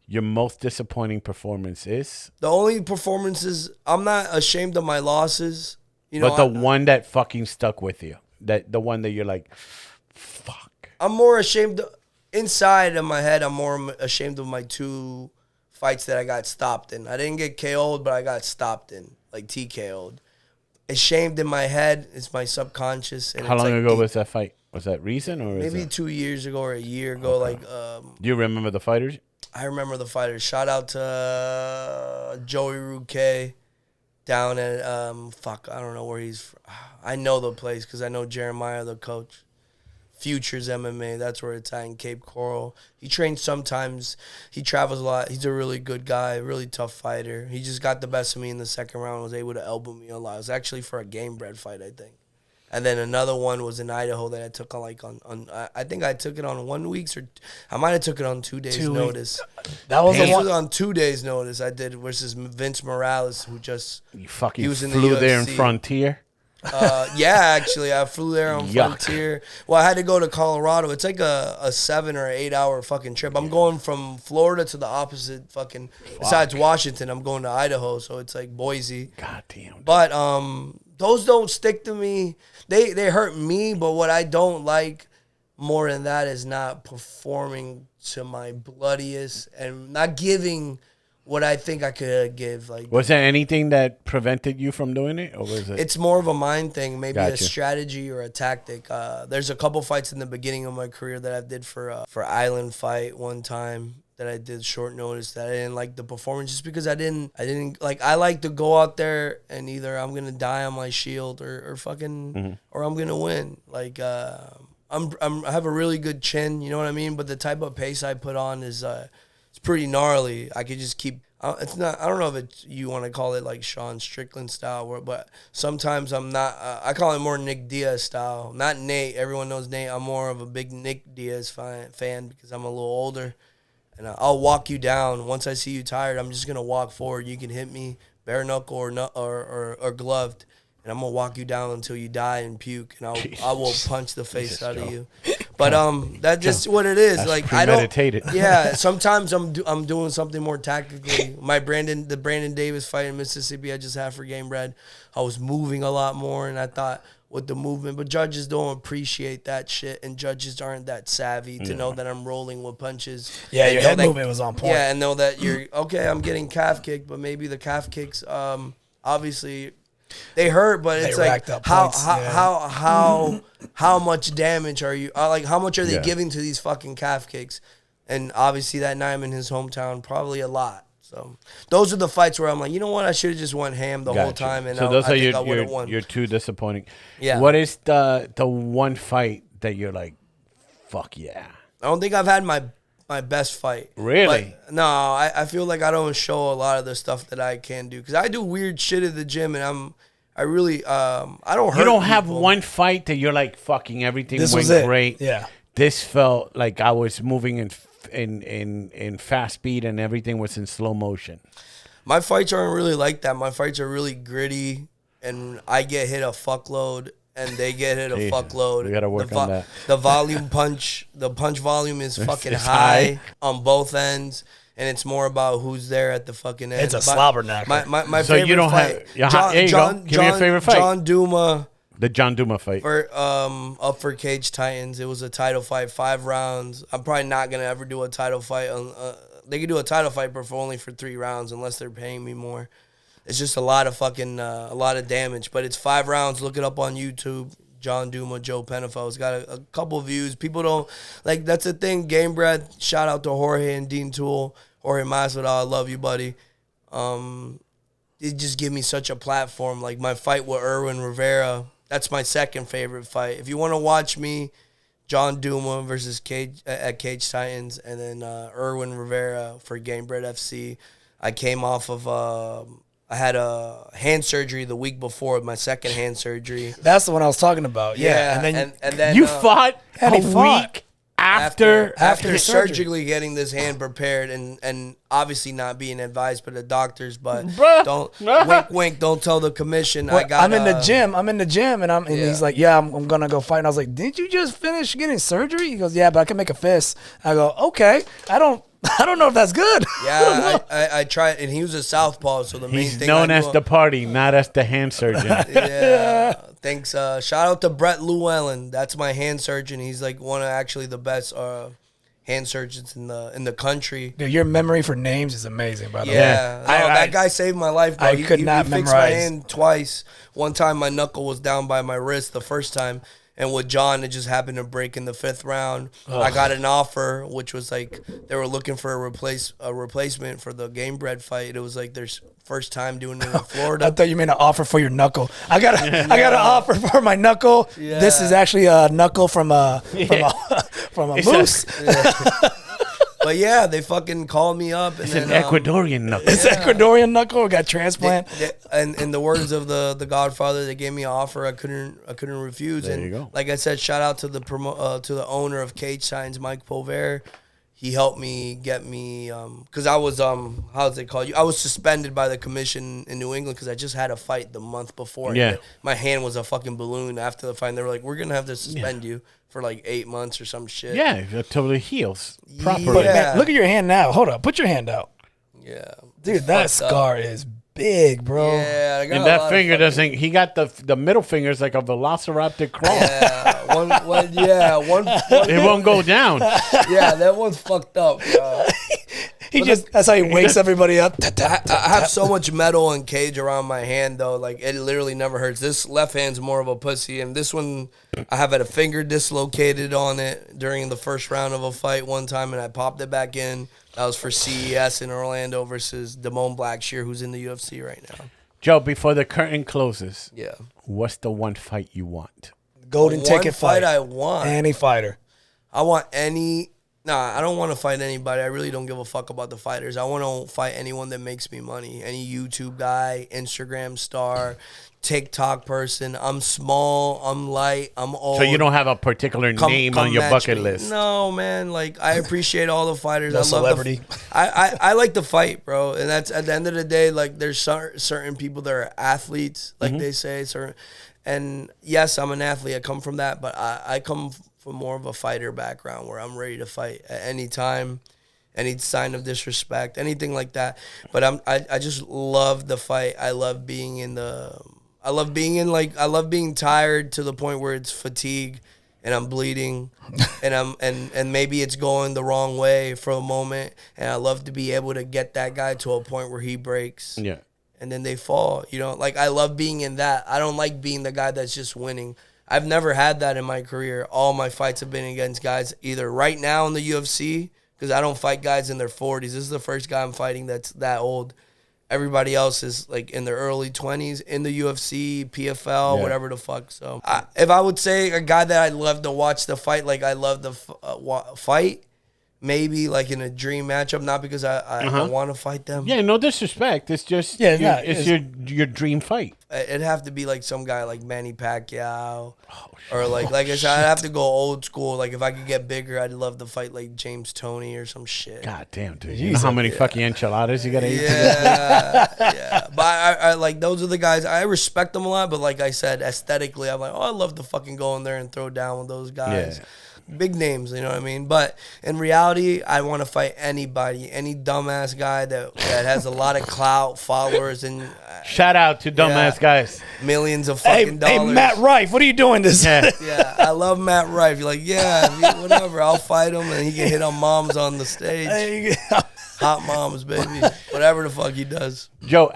Your most disappointing performance is? The only performances, I'm not ashamed of my losses. You know, but the one that fucking stuck with you. The one that you're like, fuck. I'm more ashamed. Inside of my head, I'm more ashamed of my 2 fights that I got stopped in. I didn't get KO'd, but I got stopped in, like TKO'd. Ashamed in my head. It's my subconscious. And how long ago was that fight? Was that recent? Or maybe 2 years ago or a year ago. Okay. Do you remember the fighters? I remember the fighters. Shout out to Joey Roque down at, I don't know where he's from. I know the place because I know Jeremiah, the coach. Futures MMA, that's where it's at in Cape Coral. He trains sometimes. He travels a lot. He's a really good guy, really tough fighter. He just got the best of me in the second round, was able to elbow me a lot. It was actually for a game bred fight, I think. And then another one was in Idaho that I took on I think I took it on 1 week or I might have took it on 2 days notice. That was the one on 2 days notice I did versus Vince Morales, who just you fucking he was in flew the there in Frontier. Yeah, actually, I flew there on Frontier. Well, I had to go to Colorado. It's like a 7 or 8 hour fucking trip. I'm going from Florida to the opposite fucking. Besides Washington, I'm going to Idaho, so it's like Boise. God damn. But those don't stick to me. They hurt me, but what I don't like more than that is not performing to my bloodiest and not giving what I think I could give. Like, was there anything that prevented you from doing it, or was it? It's more of a mind thing, maybe Gotcha. a strategy or a tactic. There's a couple fights in the beginning of my career that I did for Island Fight one time that I did short notice that I didn't like the performance just because I didn't like. I like to go out there and either I'm gonna die on my shield or fucking or I'm gonna win. Like I have a really good chin, you know what I mean. But the type of pace I put on is it's pretty gnarly. I could just keep. It's not. I don't know if you want to call it like Sean Strickland style, but sometimes I'm not. I call it more Nick Diaz style. Not Nate. Everyone knows Nate. I'm more of a big Nick Diaz fan because I'm a little older. And I'll walk you down. Once I see you tired, I'm just gonna walk forward. You can hit me bare knuckle or gloved, and I'm gonna walk you down until you die and puke. And I will punch the face out of you. But that's just what it is. That's like I don't. premeditated. Yeah. Sometimes I'm doing something more tactically. The Brandon Davis fight in Mississippi I just had for Game Bread, I was moving a lot more, and I thought with the movement, but judges don't appreciate that shit, and judges aren't that savvy to know that I'm rolling with punches. Yeah, your head movement was on point. Yeah, and know that you're okay. I'm getting calf kicked, but maybe the calf kicks, obviously, they hurt. But it's like how much damage are you? Like how much are they giving to these fucking calf kicks? And obviously that night I'm in his hometown, probably a lot. So those are the fights where I'm like, you know what? I should have just went ham the whole time, and so those are you're too disappointing. Yeah. What is the one fight that you're like, fuck yeah? I don't think I've had my best fight. Really? But, no, I feel like I don't show a lot of the stuff that I can do because I do weird shit at the gym, and I really I don't hurt. You don't people. have one fight that you're like, fucking everything This went was it. great. Yeah. This felt like I was moving in fast speed and everything was in slow motion. My fights aren't really like that. My fights are really gritty, and I get hit a fuckload, and they get hit a fuckload. We gotta work on that. The punch volume is fucking high on both ends, and it's more about who's there at the fucking end. It's a slobber knocker. My So favorite you don't fight. have. Here you go. Give me your favorite fight. John Duma. The John Duma fight. Up for Cage Titans. It was a title fight, 5 rounds. I'm probably not gonna ever do a title fight. They could do a title fight, but only for 3 rounds, unless they're paying me more. It's just a lot of fucking a lot of damage. But it's 5 rounds. Look it up on YouTube. John Duma, Joe Penafiel. It's got a couple views. People don't like. That's the thing. Game Bread. Shout out to Jorge and Dean Toole. Jorge Masvidal. I love you, buddy. It just gave me such a platform. Like my fight with Erwin Rivera. that's my second favorite fight. If you want to watch me, John Duma versus Cage Titans, and then Erwin Rivera for Gamebred FC. I came off of I had a hand surgery the week before, my second hand surgery. That's the one I was talking about. Yeah, and then you fought a week after surgically getting this hand prepared, and obviously not being advised by the doctors, but wink wink, don't tell the commission. Well, I'm in the gym, and he's like, yeah, I'm gonna go fight. And I was like, didn't you just finish getting surgery? He goes, yeah, but I can make a fist. I go, okay, I don't know if that's good. Yeah, I tried, and he was a southpaw, so the main thing. He's known as the party, not as the hand surgeon. Yeah, thanks. Shout out to Brett Llewellyn. That's my hand surgeon. He's like one of actually the best hand surgeons in the country. Dude, your memory for names is amazing, by the way. Yeah, that guy saved my life, bro. I could not memorize. He fixed my hand twice. One time my knuckle was down by my wrist the first time. And with John, it just happened to break in the 5th round. Ugh. I got an offer, which was like they were looking for a replacement for the Gamebred fight. It was like their first time doing it in Florida. I thought you meant an offer for your knuckle. I got an offer for my knuckle. Yeah. This is actually a knuckle from a moose. But yeah, they fucking called me up. And it's an Ecuadorian knuckle. It's Ecuadorian knuckle. Got transplant. And in the words of the Godfather, they gave me an offer I couldn't refuse. There you go. Like I said, shout out to the owner of Cage Titans, Mike Pulver. He helped me get me because I was how's it called? I was suspended by the commission in New England because I just had a fight the month before. Yeah, my hand was a fucking balloon after the fight. And they were like, "We're gonna have to suspend you for like 8 months or some shit." Yeah, until it heals properly. But man, look at your hand now. Hold up, put your hand out. Yeah, dude, that scar is big, bro. Yeah, I got and that finger doesn't. He got the middle finger is like a velociraptor claw. Yeah, one. It won't go down. Yeah, that one's fucked up. Bro. That's how he wakes everybody up. I have so much metal and cage around my hand though, like it literally never hurts. This left hand's more of a pussy, and this one I have had a finger dislocated on it during the first round of a fight one time, and I popped it back in. That was for CES in Orlando versus Damone Blackshear, who's in the UFC right now. Joe, before the curtain closes, yeah, what's the one fight you want? Golden ticket fight I want. Any fighter. I want any. Nah, I don't want to fight anybody. I really don't give a fuck about the fighters. I want to fight anyone that makes me money. Any YouTube guy, Instagram star, TikTok person. I'm small. I'm light. I'm old. So you don't have a particular name on your bucket list? No, man. Like, I appreciate all the fighters. No celebrity. I like to fight, bro. And that's at the end of the day. Like, there's certain people that are athletes, like they say. And yes, I'm an athlete. I come from that, but I come from more of a fighter background where I'm ready to fight at any time, any sign of disrespect, anything like that. But I just love the fight. I love being I love being tired to the point where it's fatigue and I'm bleeding and maybe it's going the wrong way for a moment. And I love to be able to get that guy to a point where he breaks. Yeah. And then they fall, like I love being in that. I don't like being the guy that's just winning. I've never had that in my career. All my fights have been against guys either right now in the UFC, because I don't fight guys in their 40s. This is the first guy I'm fighting that's that old. Everybody else is like in their early 20s in the UFC, PFL, whatever the fuck. So if I would say a guy that I'd love to watch the fight, like I love the fight, maybe like in a dream matchup, not because I want to fight them. Yeah, no disrespect. It's just it's your dream fight. It'd have to be like some guy like Manny Pacquiao, or like I said, I'd have to go old school. Like if I could get bigger, I'd love to fight like James Toney or some shit. God damn, dude! You know how many fucking enchiladas you gotta eat? Yeah. But I like those are the guys. I respect them a lot, but like I said, aesthetically, I'm like, I love to fucking go in there and throw down with those guys. Yeah. Big names, you know what I mean? But in reality, I want to fight anybody, any dumbass guy that has a lot of clout, followers, and shout out to dumbass guys, millions of fucking dollars. Hey, Matt Rife, what are you doing this? Yeah, I love Matt Rife. You're like, whatever, I'll fight him, and he can hit on moms on the stage. Hot moms, baby, whatever the fuck he does. Joe,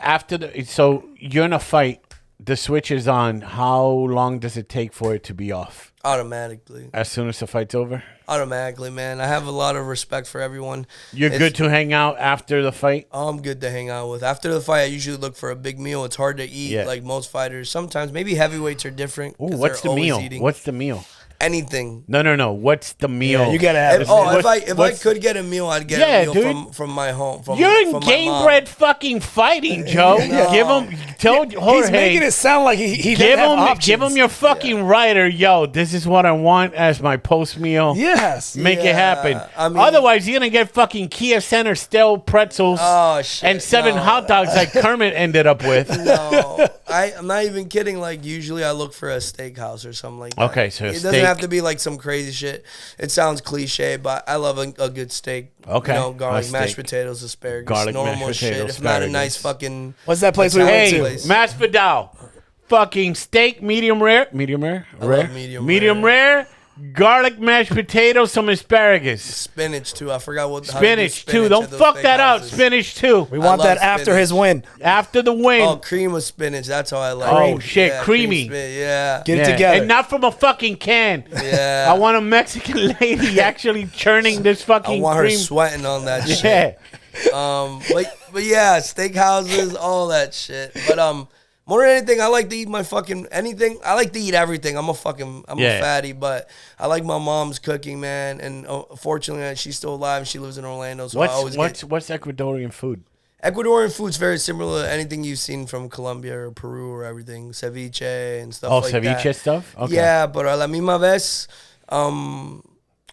so you're in a fight the switch is on, how long does it take for it to be off? Automatically. As soon as the fight's over? Automatically, man. I have a lot of respect for everyone. You're good to hang out after the fight? I'm good to hang out with. After the fight, I usually look for a big meal. It's hard to eat like most fighters. Sometimes maybe heavyweights are different. Ooh, what's the meal? What's the meal? Anything. No. What's the meal? Yeah, you gotta have. If I could get a meal, I'd get a meal from my home. You're in game-bred fucking fighting, Joe. No. Give him. Tell Jorge. He's making it sound like he give doesn't him. have options. Give him your fucking writer. Yo, this is what I want as my post meal. Yes. Make it happen. I mean, otherwise, you're gonna get fucking Kia Center stale pretzels and 7 hot dogs like Kermit ended up with. No, I'm not even kidding. Like usually, I look for a steakhouse or something like that. Okay, so it doesn't have to be like some crazy shit. It sounds cliche, but I love a good steak. Okay. You know, garlic, mashed potatoes, asparagus, garlic, normal shit. Potatoes, if not a nice fucking. What's that place we went to? Masvidal, fucking steak, medium rare, medium rare. Garlic, mashed potatoes, some asparagus. Spinach, too. I forgot what. Spinach, too. Don't fuck that out. Spinach, too. We want that after his win. After the win. Oh, cream of spinach. That's how I like it. Oh, shit. Creamy. Yeah. Get it together. And not from a fucking can. Yeah. I want a Mexican lady actually churning this fucking I want cream. her sweating on that shit. But yeah, steakhouses, all that shit. But more than anything, I like to eat my fucking anything. I like to eat everything. I'm a fatty, but I like my mom's cooking, man. And fortunately, she's still alive. She lives in Orlando, so what's Ecuadorian food? Ecuadorian food's very similar to anything you've seen from Colombia or Peru or everything. Ceviche and stuff like that. Oh, ceviche stuff? Okay. Yeah, but a la misma vez,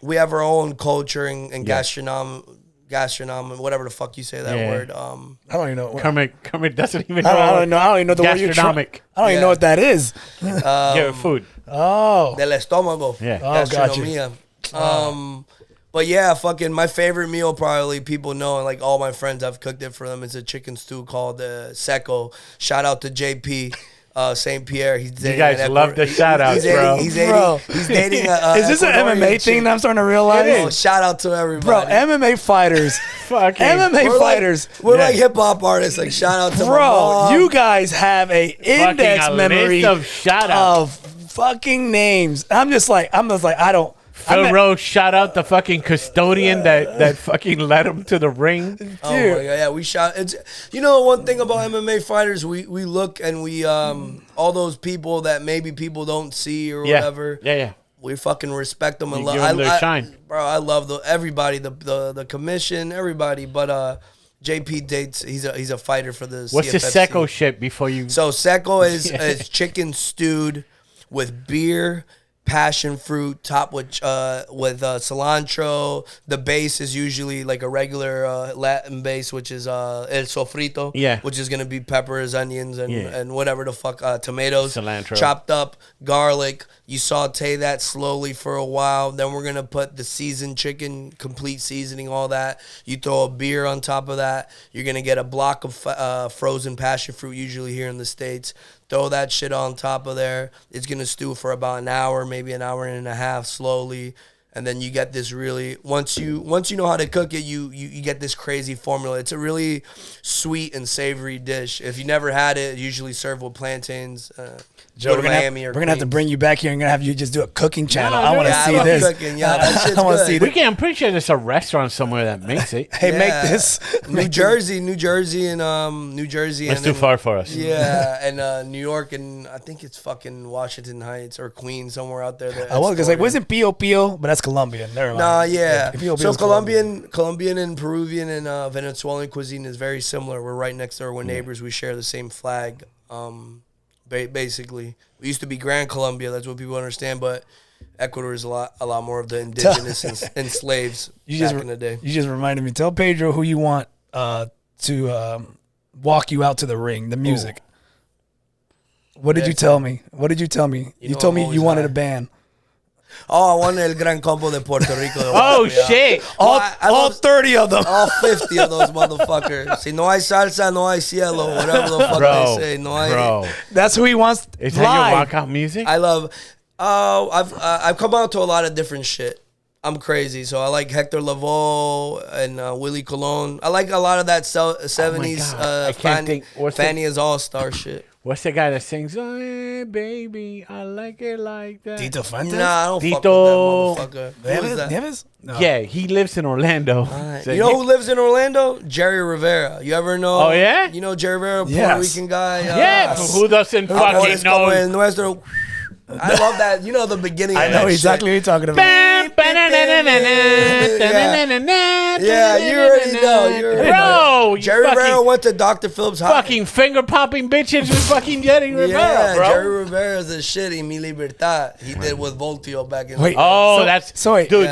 we have our own culture and gastronomy, whatever the fuck you say that word. I don't even know. Kermit doesn't even know. I don't know. I don't even know the word you're gastronomic. I don't even know what that is. Food. Oh. Del estómago. Yeah. Gastronomia. But yeah, fucking my favorite meal probably people know, and like all my friends, I've cooked it for them. It's a chicken stew called seco. Shout out to JP. St. Pierre. He's dating. You guys love the shout outs, bro. He's dating is this an MMA thing that I'm starting to realize? Oh, shout out to everybody. Bro, MMA fighters. MMA fighters. We're like hip hop artists. Like, shout out to bro, my mom. you guys have a index memory of fucking names. I'm just like, I don't. Phil Rose, shout out the fucking custodian that fucking led him to the ring. Dude. Oh my god, yeah, we shot. It's one thing about MMA fighters, we look and we all those people that maybe people don't see or whatever. Yeah. We fucking respect them and love. Give them their shine, bro. I love everybody, the commission, everybody. But JP dates. He's a fighter for the. What's the seco shit before you? So seco is chicken stewed with beer, passion fruit, topped with cilantro. The base is usually like a regular Latin base, which is el sofrito, which is gonna be peppers, onions, and whatever the fuck, tomatoes, cilantro, chopped up, garlic. You saute that slowly for a while. Then we're gonna put the seasoned chicken, complete seasoning, all that. You throw a beer on top of that. You're gonna get a block of frozen passion fruit, usually here in the States. Throw that shit on top of there. It's going to stew for about an hour, maybe an hour and a half slowly. And then you get this really, once you know how to cook it, you get this crazy formula. It's a really sweet and savory dish. If you never had it, usually served with plantains. Joe, we're gonna have to bring you back here and gonna have you just do a cooking channel. I want to see this. Cooking, that shit's I want to see this. I'm pretty sure there's a restaurant somewhere that makes it. Hey, make this. New Jersey, and That's too far for us. Yeah, and New York, and I think it's fucking Washington Heights or Queens, somewhere out there. I was gonna say, wasn't Pio Pio? But that's Colombian. Nah, yeah. So Colombian and Peruvian and Venezuelan cuisine is very similar. We're right next door. We're neighbors. We share the same flag. Basically, we used to be Gran Colombia. That's what people understand, but Ecuador is a lot more of the indigenous and slaves back in the day. You just reminded me. Tell Pedro who you want to walk you out to the ring. The music. What did you tell me? You told me you wanted a band. Oh, I wanted El Gran Combo de Puerto Rico. Oh, shit. All 30 of them. All 50 of those motherfuckers. Si no hay salsa, no hay cielo. Whatever the fuck they say. Bro. That's who he wants. Is that your walkout music? I love... I've come out to a lot of different shit. I'm crazy. So I like Hector Lavoe and Willie Colon. I like a lot of that 70s Fanny is All-Star shit. What's the guy that sings, oh, hey, baby, I like it like that? Tito Fuentes? Nah, I don't fuck with that motherfucker. Who is that? Nieves? No. Yeah, he lives in Orlando. So you know who lives in Orlando? Jerry Rivera. You ever know? Oh, yeah? You know Jerry Rivera, Puerto Rican guy? Yeah, who doesn't fucking know? I love that. You know the beginning of I know exactly what you're talking about. Yeah, you already know. Bro, Jerry Rivera went to Dr. Phillips High. Fucking finger-popping bitches with fucking Jerry Rivera, bro. Jerry Rivera's the shit in Mi Libertad. He did with Voltio back in the day.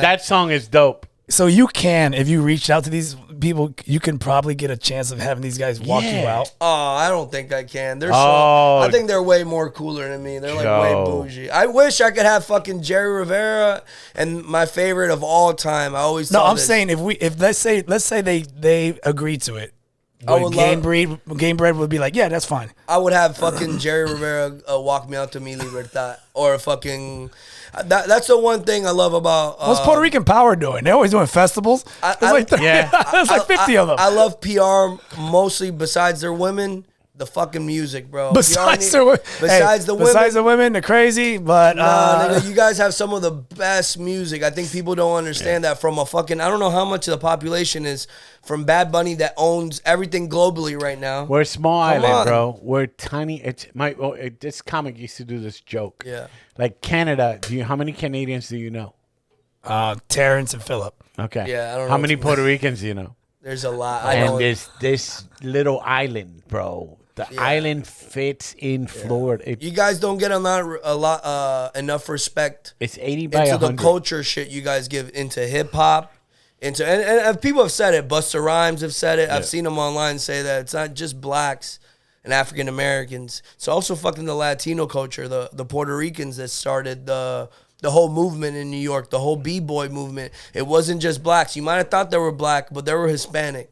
That song is dope. So you can, if you reach out to these people, you can probably get a chance of having these guys walk you out. Oh, I don't think I can. I think they're way more cooler than me. They're like way bougie. I wish I could have fucking Jerry Rivera and my favorite of all time. I always saying if let's say they agree to it. Game Bread would be like, yeah, that's fine. I would have fucking Jerry Rivera walk me out to Mi Libertad or fucking. That's the one thing I love about. What's Puerto Rican Power doing? They're always doing festivals. There's like 50 of them. I love PR mostly besides their women. The fucking music, bro. Besides the women, they're crazy. But nigga, you guys have some of the best music. I think people don't understand that from a fucking. I don't know how much of the population is from Bad Bunny that owns everything globally right now. We're a small island, bro. We're tiny. This comic used to do this joke. Yeah. Like Canada. How many Canadians do you know? Terrence and Phillip. Okay. Yeah, I don't know. How many Puerto Ricans do you know? There's a lot. And this little island, bro. The island fits in Florida. You guys don't get enough respect. It's 80 by 100. Into the culture shit you guys give into hip hop, and people have said it. Busta Rhymes have said it. Yeah. I've seen them online say that it's not just blacks and African Americans. It's also fucking the Latino culture, the Puerto Ricans that started the whole movement in New York, the whole B-boy movement. It wasn't just blacks. You might have thought they were black, but they were Hispanic.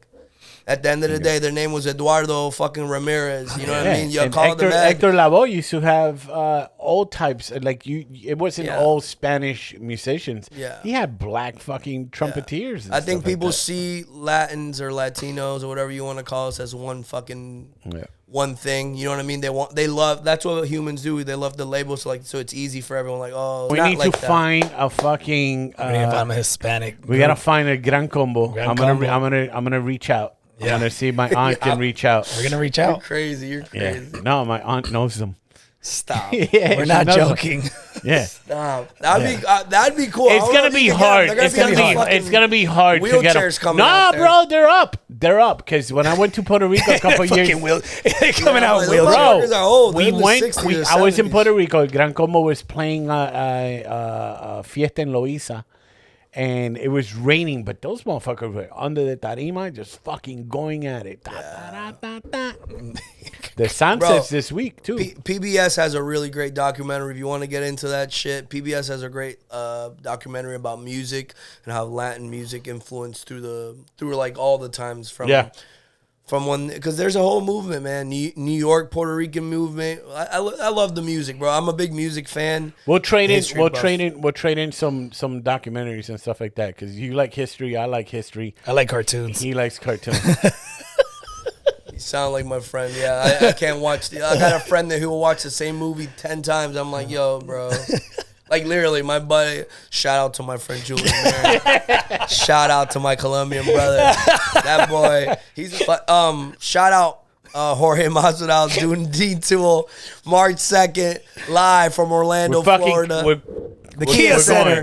At the end of the day, their name was Eduardo fucking Ramirez. You know what I mean? Hector Lavoe used to have all types. It wasn't all Spanish musicians. Yeah. He had black fucking trumpeteers. I think people see Latins or Latinos or whatever you want to call us as one fucking one thing. You know what I mean? They love. That's what humans do. They love the labels so it's easy for everyone. Like, oh, we need to find a fucking. I'm a Hispanic. We gotta find a gran combo. I'm gonna reach out. Yeah. I'm gonna see if my aunt can reach out. We're gonna reach out. You're crazy. Yeah. No, my aunt knows them. Stop. We're not joking. Yeah. Stop. That'd be cool. It's gonna be hard. It's gonna be hard to get them. No, bro, they're up. They're up because when I went to Puerto Rico a couple years, coming out wheelchairs. Bro, I was in Puerto Rico. Gran Combo was playing a fiesta in Loíza. And it was raining, but those motherfuckers were under the tarima just fucking going at it. The sunsets this week, too. PBS has a really great documentary. If you want to get into that shit, PBS has a great documentary about music and how Latin music influenced through like all the times from when, because there's a whole movement, man. New York, Puerto Rican movement. I love the music, bro. I'm a big music fan. We'll trade in some documentaries and stuff like that because you like history. I like history. I like cartoons. He likes cartoons. You sound like my friend. Yeah, I can't watch. I got a friend who will watch the same movie 10 times. I'm like, yo, bro. Like literally, my buddy. Shout out to my friend Julian. Shout out to my Colombian brother. That boy. Shout out Jorge Masvidal doing D-Tool March 2nd live from Orlando, Florida. The Kia Center.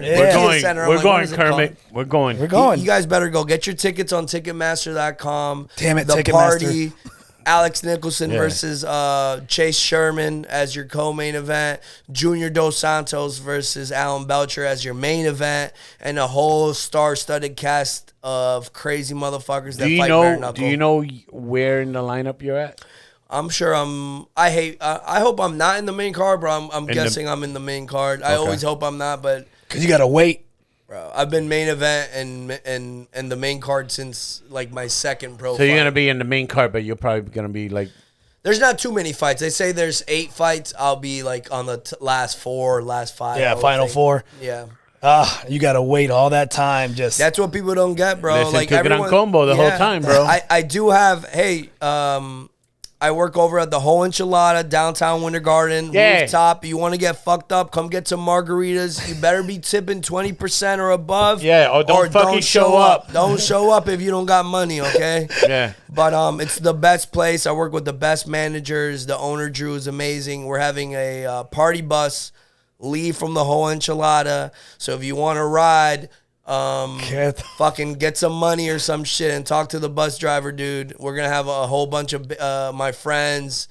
We're going, Kermit. We're going. You guys better go get your tickets on Ticketmaster.com. Damn it, the Ticketmaster. Party. Alex Nicholson versus Chase Sherman as your co-main event. Junior Dos Santos versus Alan Belcher as your main event. And a whole star-studded cast of crazy motherfuckers that fight bare knuckle. Do you know where in the lineup you're at? I'm sure I hope I'm not in the main card, but I'm guessing I'm in the main card. I always hope I'm not, but... Because you got to wait. Bro, I've been main event and the main card since like my second pro. So you're gonna be in the main card, but you're probably gonna be like. There's not too many fights. They say there's 8 fights. I'll be like on the last 4, last 5. Yeah, final 4. Yeah. You gotta wait all that time. That's what people don't get, bro. Listen like to everyone, Gran Combo the whole time, bro. I do have. Hey, I work over at the Whole Enchilada, downtown Winter Garden, rooftop. You want to get fucked up, come get some margaritas. You better be tipping 20% or above. Yeah, or don't show up. Don't show up if you don't got money, okay? Yeah. But it's the best place. I work with the best managers. The owner, Drew, is amazing. We're having a party bus leave from the Whole Enchilada. So if you want to ride... fucking get some money or some shit and talk to the bus driver, dude. We're gonna have a whole bunch of my friends,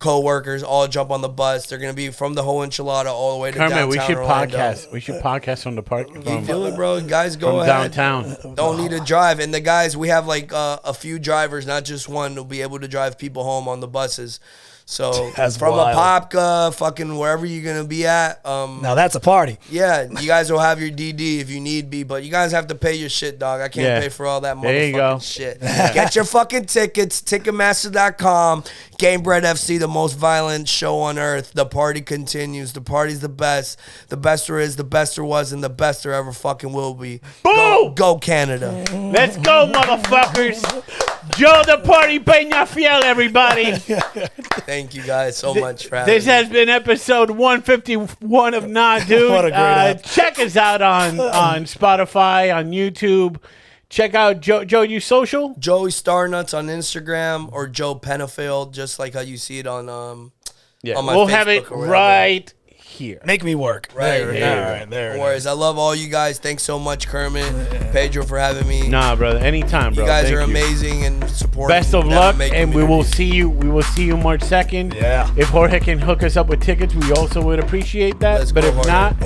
co-workers all jump on the bus. They're gonna be from the Whole Enchilada all the way to downtown we should Orlando. podcast. We should podcast on the park. You feel it, bro? Guys, go ahead. Downtown. Don't need to drive. And the guys, we have like a few drivers, not just one, will be able to drive people home on the buses. So that's from wild. Apopka, fucking wherever you're gonna be at. Now that's a party. Yeah, you guys will have your DD if you need be, but you guys have to pay your shit, dog. I can't pay for all that motherfucking shit. Get your fucking tickets, Ticketmaster.com. Gamebred FC, the most violent show on earth. The party continues. The party's the best. The best there is, the best there was, and the best there ever fucking will be. Boom! Go Canada. Let's go, motherfuckers. Joe the Party Penafiel, everybody. Thank you guys so much for having This has been episode 151 of Nah Dude. What a great check us out on Spotify, on YouTube. Check out Joe, you social? Joey Starnuts on Instagram or Joe Penafiel, just like how you see it on on my we'll Facebook have it right here. Make me work. Right. All right, there. No worries. I love all you guys. Thanks so much, Kermit, Pedro, for having me. Nah, brother. Anytime, bro. You guys Thank are you. amazing and supporting. Best of luck, and we will see you. We will see you March 2nd. Yeah. If Jorge can hook us up with tickets, we also would appreciate that. Let's but go, if Jorge. not,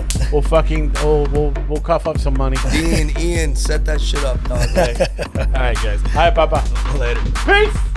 we'll cough up some money. Ian, set that shit up, dog. All right, guys. All right, Papa. Later. Peace.